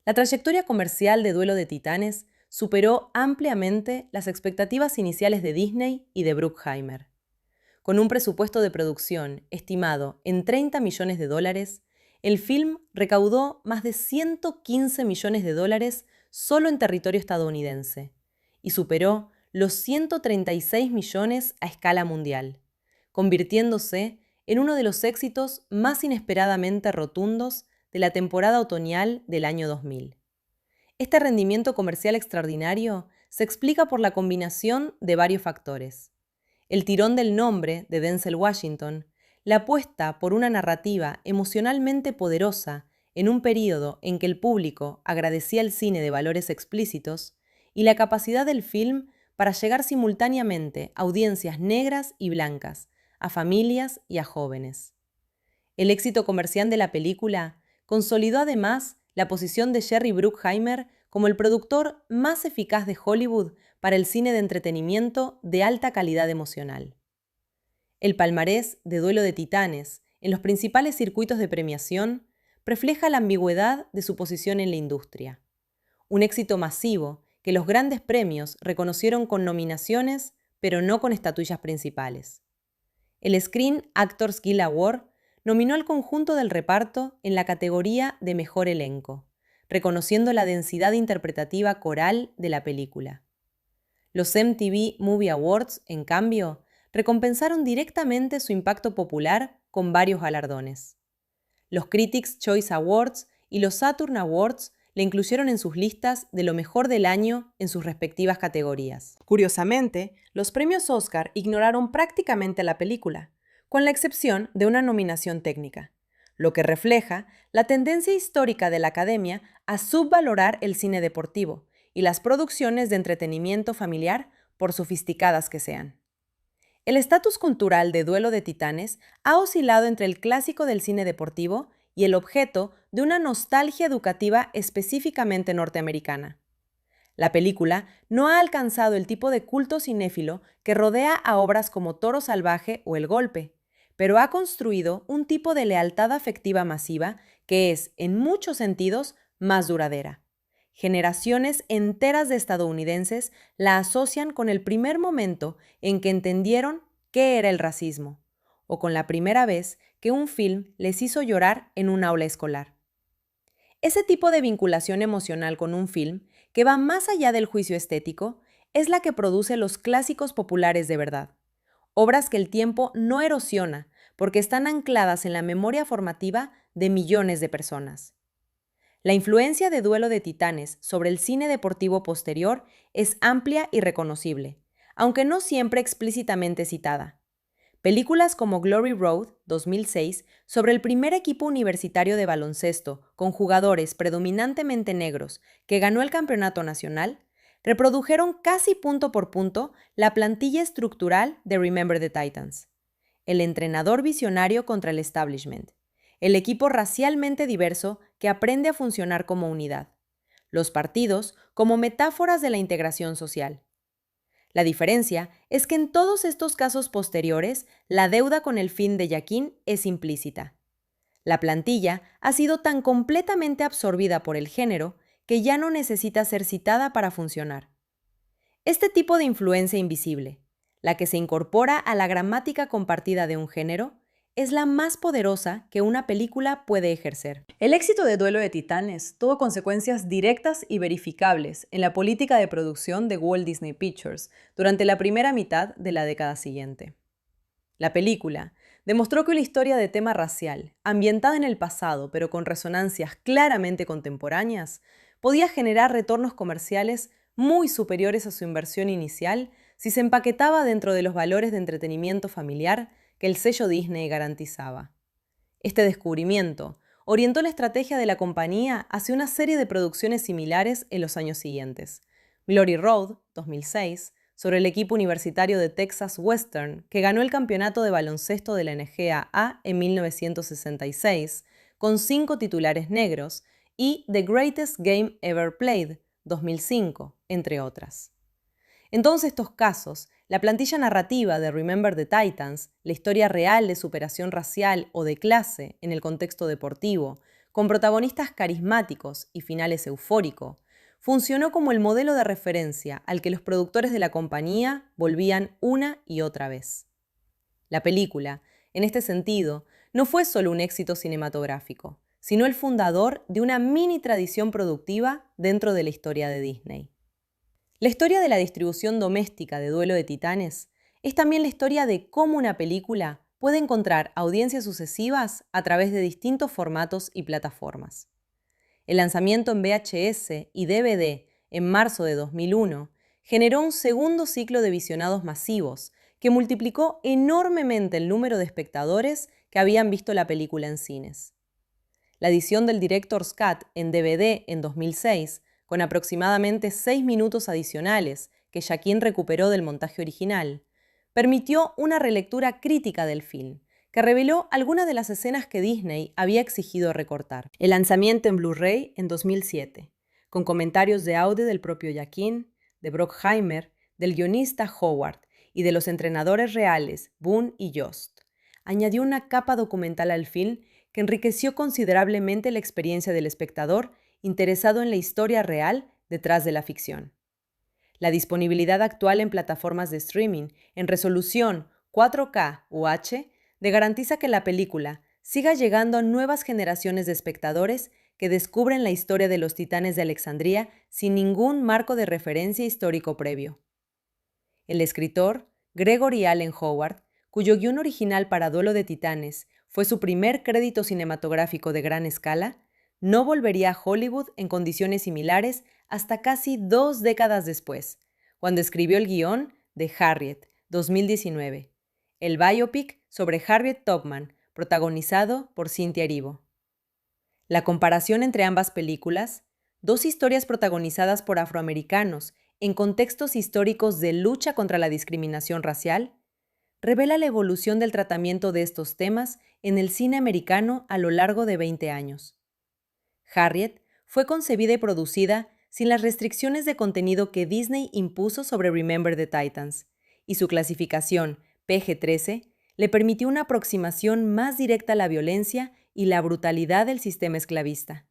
La trayectoria comercial de Duelo de Titanes superó ampliamente las expectativas iniciales de Disney y de Bruckheimer. Con un presupuesto de producción estimado en $30 millones, el film recaudó más de $115 millones solo en territorio estadounidense y superó los 136 millones a escala mundial, convirtiéndose en uno de los éxitos más inesperadamente rotundos de la temporada otoñal del año 2000. Este rendimiento comercial extraordinario se explica por la combinación de varios factores. El tirón del nombre de Denzel Washington, la apuesta por una narrativa emocionalmente poderosa en un período en que el público agradecía el cine de valores explícitos, y la capacidad del film para llegar simultáneamente a audiencias negras y blancas, a familias y a jóvenes. El éxito comercial de la película consolidó además la posición de Jerry Bruckheimer como el productor más eficaz de Hollywood para el cine de entretenimiento de alta calidad emocional. El palmarés de Duelo de Titanes en los principales circuitos de premiación refleja la ambigüedad de su posición en la industria. Un éxito masivo que los grandes premios reconocieron con nominaciones, pero no con estatuillas principales. El Screen Actors Guild Award nominó al conjunto del reparto en la categoría de Mejor Elenco, reconociendo la densidad interpretativa coral de la película. Los MTV Movie Awards, en cambio, recompensaron directamente su impacto popular con varios galardones. Los Critics' Choice Awards y los Saturn Awards le incluyeron en sus listas de lo mejor del año en sus respectivas categorías. Curiosamente, los premios Oscar ignoraron prácticamente la película, con la excepción de una nominación técnica, lo que refleja la tendencia histórica de la Academia a subvalorar el cine deportivo y las producciones de entretenimiento familiar, por sofisticadas que sean. El estatus cultural de Duelo de Titanes ha oscilado entre el clásico del cine deportivo y el objeto de una nostalgia educativa específicamente norteamericana. La película no ha alcanzado el tipo de culto cinéfilo que rodea a obras como Toro Salvaje o El Golpe, pero ha construido un tipo de lealtad afectiva masiva que es, en muchos sentidos, más duradera. Generaciones enteras de estadounidenses la asocian con el primer momento en que entendieron qué era el racismo, o con la primera vez que un film les hizo llorar en un aula escolar. Ese tipo de vinculación emocional con un film, que va más allá del juicio estético, es la que produce los clásicos populares de verdad, obras que el tiempo no erosiona porque están ancladas en la memoria formativa de millones de personas. La influencia de Duelo de Titanes sobre el cine deportivo posterior es amplia y reconocible, aunque no siempre explícitamente citada. Películas como Glory Road, 2006, sobre el primer equipo universitario de baloncesto con jugadores predominantemente negros que ganó el campeonato nacional, reprodujeron casi punto por punto la plantilla estructural de Remember the Titans. El entrenador visionario contra el establishment. El equipo racialmente diverso que aprende a funcionar como unidad. Los partidos como metáforas de la integración social. La diferencia es que en todos estos casos posteriores, la deuda con el fin de Yaquín es implícita. La plantilla ha sido tan completamente absorbida por el género que ya no necesita ser citada para funcionar. Este tipo de influencia invisible, la que se incorpora a la gramática compartida de un género, es la más poderosa que una película puede ejercer. El éxito de Duelo de Titanes tuvo consecuencias directas y verificables en la política de producción de Walt Disney Pictures durante la primera mitad de la década siguiente. La película demostró que una historia de tema racial, ambientada en el pasado pero con resonancias claramente contemporáneas, podía generar retornos comerciales muy superiores a su inversión inicial si se empaquetaba dentro de los valores de entretenimiento familiar que el sello Disney garantizaba. Este descubrimiento orientó la estrategia de la compañía hacia una serie de producciones similares en los años siguientes. Glory Road, 2006, sobre el equipo universitario de Texas Western, que ganó el campeonato de baloncesto de la NCAA en 1966, con 5 titulares negros, y The Greatest Game Ever Played, 2005, entre otras. En todos estos casos, la plantilla narrativa de Remember the Titans, la historia real de superación racial o de clase en el contexto deportivo, con protagonistas carismáticos y finales eufóricos, funcionó como el modelo de referencia al que los productores de la compañía volvían una y otra vez. La película, en este sentido, no fue solo un éxito cinematográfico, sino el fundador de una mini tradición productiva dentro de la historia de Disney. La historia de la distribución doméstica de Duelo de Titanes es también la historia de cómo una película puede encontrar audiencias sucesivas a través de distintos formatos y plataformas. El lanzamiento en VHS y DVD en marzo de 2001 generó un segundo ciclo de visionados masivos que multiplicó enormemente el número de espectadores que habían visto la película en cines. La edición del Director's Cut en DVD en 2006, con aproximadamente 6 minutos adicionales que Jaquín recuperó del montaje original, permitió una relectura crítica del film, que reveló algunas de las escenas que Disney había exigido recortar. El lanzamiento en Blu-ray en 2007, con comentarios de audio del propio Jaquín, de Brockheimer, del guionista Howard y de los entrenadores reales Boone y Yost, añadió una capa documental al film que enriqueció considerablemente la experiencia del espectador interesado en la historia real detrás de la ficción. La disponibilidad actual en plataformas de streaming en resolución 4K UH garantiza que la película siga llegando a nuevas generaciones de espectadores que descubren la historia de los titanes de Alexandría sin ningún marco de referencia histórico previo. El escritor, Gregory Allen Howard, cuyo guión original para Duelo de Titanes fue su primer crédito cinematográfico de gran escala, no volvería a Hollywood en condiciones similares hasta casi 2 décadas después, cuando escribió el guión de Harriet, 2019, el biopic sobre Harriet Tubman, protagonizado por Cynthia Erivo. La comparación entre ambas películas, dos historias protagonizadas por afroamericanos en contextos históricos de lucha contra la discriminación racial, revela la evolución del tratamiento de estos temas en el cine americano a lo largo de 20 años. Harriet fue concebida y producida sin las restricciones de contenido que Disney impuso sobre Remember the Titans, y su clasificación PG-13 le permitió una aproximación más directa a la violencia y la brutalidad del sistema esclavista.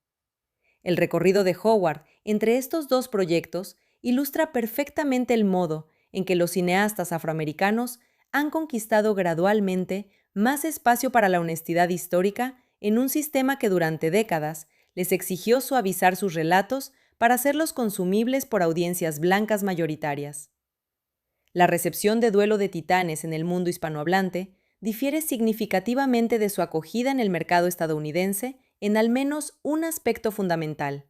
El recorrido de Howard entre estos dos proyectos ilustra perfectamente el modo en que los cineastas afroamericanos han conquistado gradualmente más espacio para la honestidad histórica en un sistema que durante décadas les exigió suavizar sus relatos para hacerlos consumibles por audiencias blancas mayoritarias. La recepción de Duelo de Titanes en el mundo hispanohablante difiere significativamente de su acogida en el mercado estadounidense en al menos un aspecto fundamental: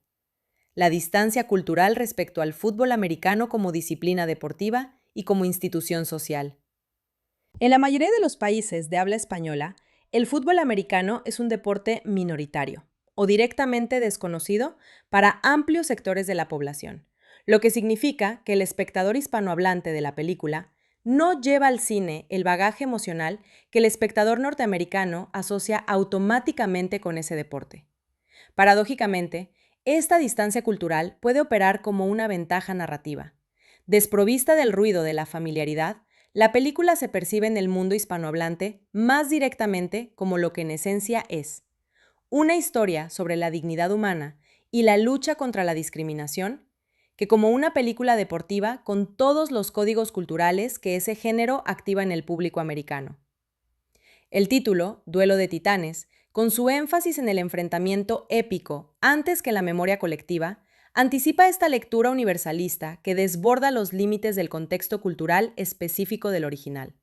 la distancia cultural respecto al fútbol americano como disciplina deportiva y como institución social. En la mayoría de los países de habla española, el fútbol americano es un deporte minoritario o directamente desconocido para amplios sectores de la población, lo que significa que el espectador hispanohablante de la película no lleva al cine el bagaje emocional que el espectador norteamericano asocia automáticamente con ese deporte. Paradójicamente, esta distancia cultural puede operar como una ventaja narrativa. Desprovista del ruido de la familiaridad, la película se percibe en el mundo hispanohablante más directamente como lo que en esencia es: una historia sobre la dignidad humana y la lucha contra la discriminación, que como una película deportiva con todos los códigos culturales que ese género activa en el público americano. El título, Duelo de Titanes, con su énfasis en el enfrentamiento épico antes que la memoria colectiva, anticipa esta lectura universalista que desborda los límites del contexto cultural específico del original.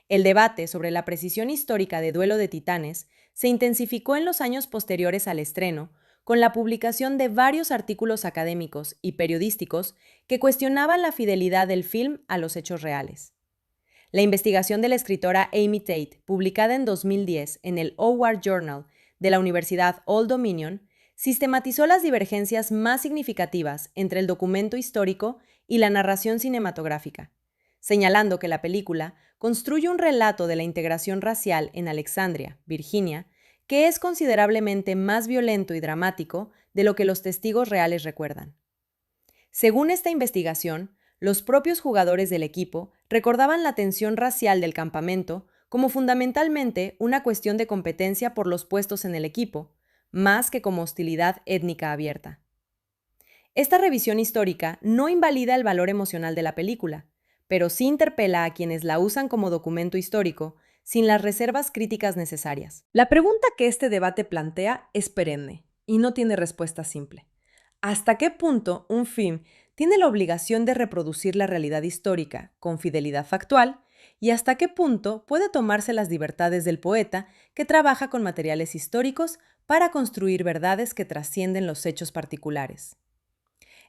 El debate sobre la precisión histórica de Duelo de Titanes se intensificó en los años posteriores al estreno, con la publicación de varios artículos académicos y periodísticos que cuestionaban la fidelidad del film a los hechos reales. La investigación de la escritora Amy Tate, publicada en 2010 en el Howard Journal de la Universidad Old Dominion, sistematizó las divergencias más significativas entre el documento histórico y la narración cinematográfica, señalando que la película construye un relato de la integración racial en Alexandria, Virginia, que es considerablemente más violento y dramático de lo que los testigos reales recuerdan. Según esta investigación, Los propios jugadores del equipo recordaban la tensión racial del campamento como fundamentalmente una cuestión de competencia por los puestos en el equipo, más que como hostilidad étnica abierta. Esta revisión histórica no invalida el valor emocional de la película, pero sí interpela a quienes la usan como documento histórico sin las reservas críticas necesarias. La pregunta que este debate plantea es perenne y no tiene respuesta simple. ¿Hasta qué punto un film tiene la obligación de reproducir la realidad histórica con fidelidad factual y hasta qué punto puede tomarse las libertades del poeta que trabaja con materiales históricos para construir verdades que trascienden los hechos particulares?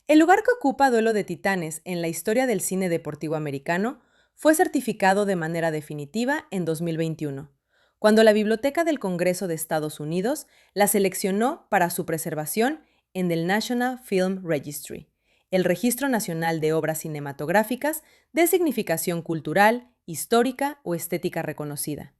El lugar que ocupa Duelo de Titanes en la historia del cine deportivo americano fue certificado de manera definitiva en 2021, cuando la Biblioteca del Congreso de Estados Unidos la seleccionó para su preservación en el National Film Registry, el Registro Nacional de Obras Cinematográficas de significación cultural, histórica o estética reconocida.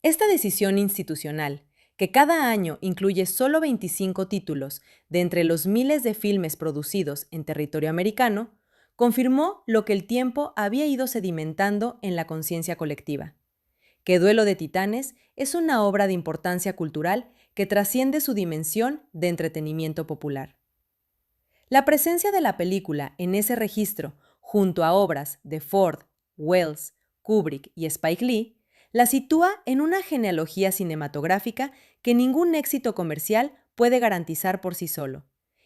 Esta decisión institucional, que cada año incluye solo 25 títulos de entre los miles de filmes producidos en territorio americano, confirmó lo que el tiempo había ido sedimentando en la conciencia colectiva, que Duelo de Titanes es una obra de importancia cultural que trasciende su dimensión de entretenimiento popular. La presencia de la película en ese registro, junto a obras de Ford, Wells, Kubrick y Spike Lee, la sitúa en una genealogía cinematográfica que ningún éxito comercial puede garantizar por sí solo,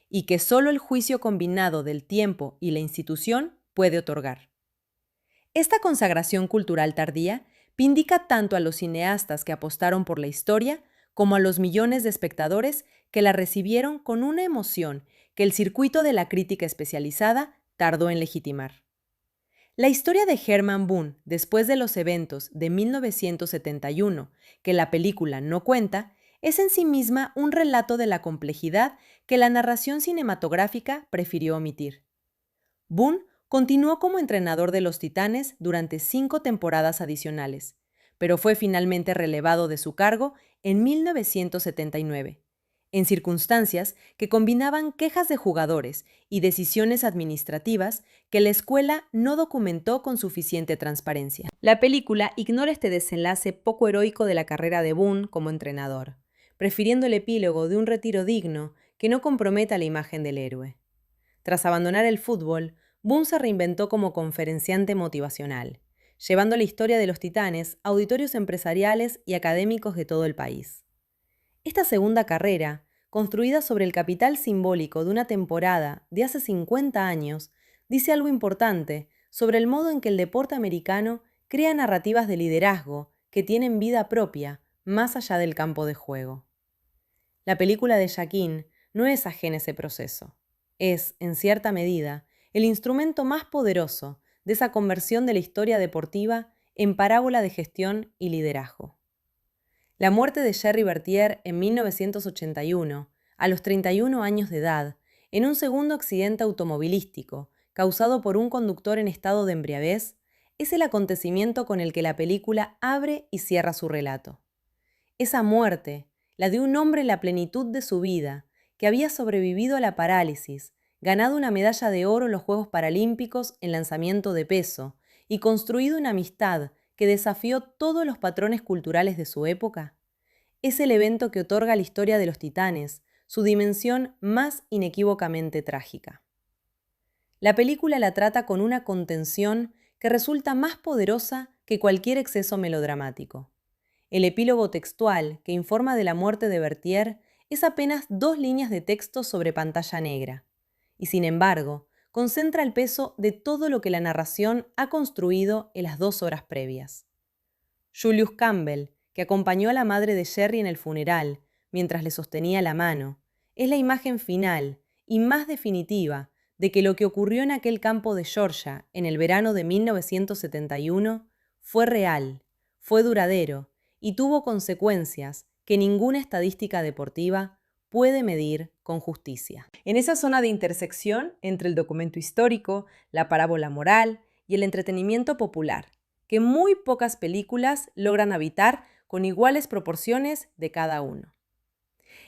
y que solo el juicio combinado del tiempo y la institución puede otorgar. Esta consagración cultural tardía vindica tanto a los cineastas que apostaron por la historia como a los millones de espectadores que la recibieron con una emoción que el circuito de la crítica especializada tardó en legitimar. La historia de Herman Boone, después de los eventos de 1971, que la película no cuenta, es en sí misma un relato de la complejidad que la narración cinematográfica prefirió omitir. Boone continuó como entrenador de los Titanes durante 5 temporadas adicionales, pero fue finalmente relevado de su cargo en 1979, en circunstancias que combinaban quejas de jugadores y decisiones administrativas que la escuela no documentó con suficiente transparencia. La película ignora este desenlace poco heroico de la carrera de Boone como entrenador, prefiriendo el epílogo de un retiro digno que no comprometa la imagen del héroe. Tras abandonar el fútbol, Boone se reinventó como conferenciante motivacional, llevando la historia de los Titanes a auditorios empresariales y académicos de todo el país. Esta segunda carrera, construida sobre el capital simbólico de una temporada de hace 50 años, dice algo importante sobre el modo en que el deporte americano crea narrativas de liderazgo que tienen vida propia más allá del campo de juego. La película de Jaquín no es ajena a ese proceso. Es, en cierta medida, el instrumento más poderoso de esa conversión de la historia deportiva en parábola de gestión y liderazgo. La muerte de Gerry Bertier en 1981, a los 31 años de edad, en un segundo accidente automovilístico causado por un conductor en estado de embriaguez, es el acontecimiento con el que la película abre y cierra su relato. Esa muerte, la de un hombre en la plenitud de su vida, que había sobrevivido a la parálisis, ganado una medalla de oro en los Juegos Paralímpicos en lanzamiento de peso y construido una amistad que desafió todos los patrones culturales de su época, es el evento que otorga a la historia de los Titanes su dimensión más inequívocamente trágica. La película la trata con una contención que resulta más poderosa que cualquier exceso melodramático. El epílogo textual que informa de la muerte de Bertier es apenas 2 líneas de texto sobre pantalla negra, y sin embargo, concentra el peso de todo lo que la narración ha construido en las 2 horas previas. Julius Campbell, que acompañó a la madre de Gerry en el funeral mientras le sostenía la mano, es la imagen final y más definitiva de que lo que ocurrió en aquel campo de Georgia en el verano de 1971 fue real, fue duradero y tuvo consecuencias que ninguna estadística deportiva puede medir con justicia. En esa zona de intersección entre el documento histórico, la parábola moral y el entretenimiento popular, que muy pocas películas logran habitar con iguales proporciones de cada uno.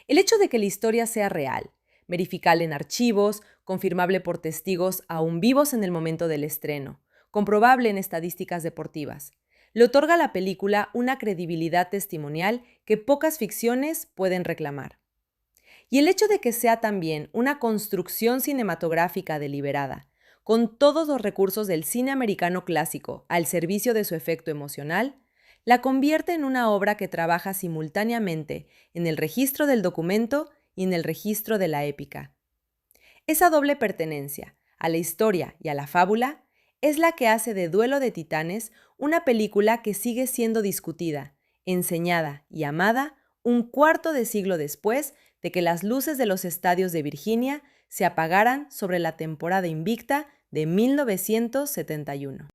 El hecho de que la historia sea real verificable en archivos, confirmable por testigos aún vivos en el momento del estreno, comprobable en estadísticas deportivas. Le otorga a la película una credibilidad testimonial que pocas ficciones pueden reclamar. Y el hecho de que sea también una construcción cinematográfica deliberada, con todos los recursos del cine americano clásico al servicio de su efecto emocional, la convierte en una obra que trabaja simultáneamente en el registro del documento y en el registro de la épica. Esa doble pertenencia a la historia y a la fábula es la que hace de Duelo de Titanes una película que sigue siendo discutida, enseñada y amada un cuarto de siglo después de que las luces de los estadios de Virginia se apagaran sobre la temporada invicta de 1971.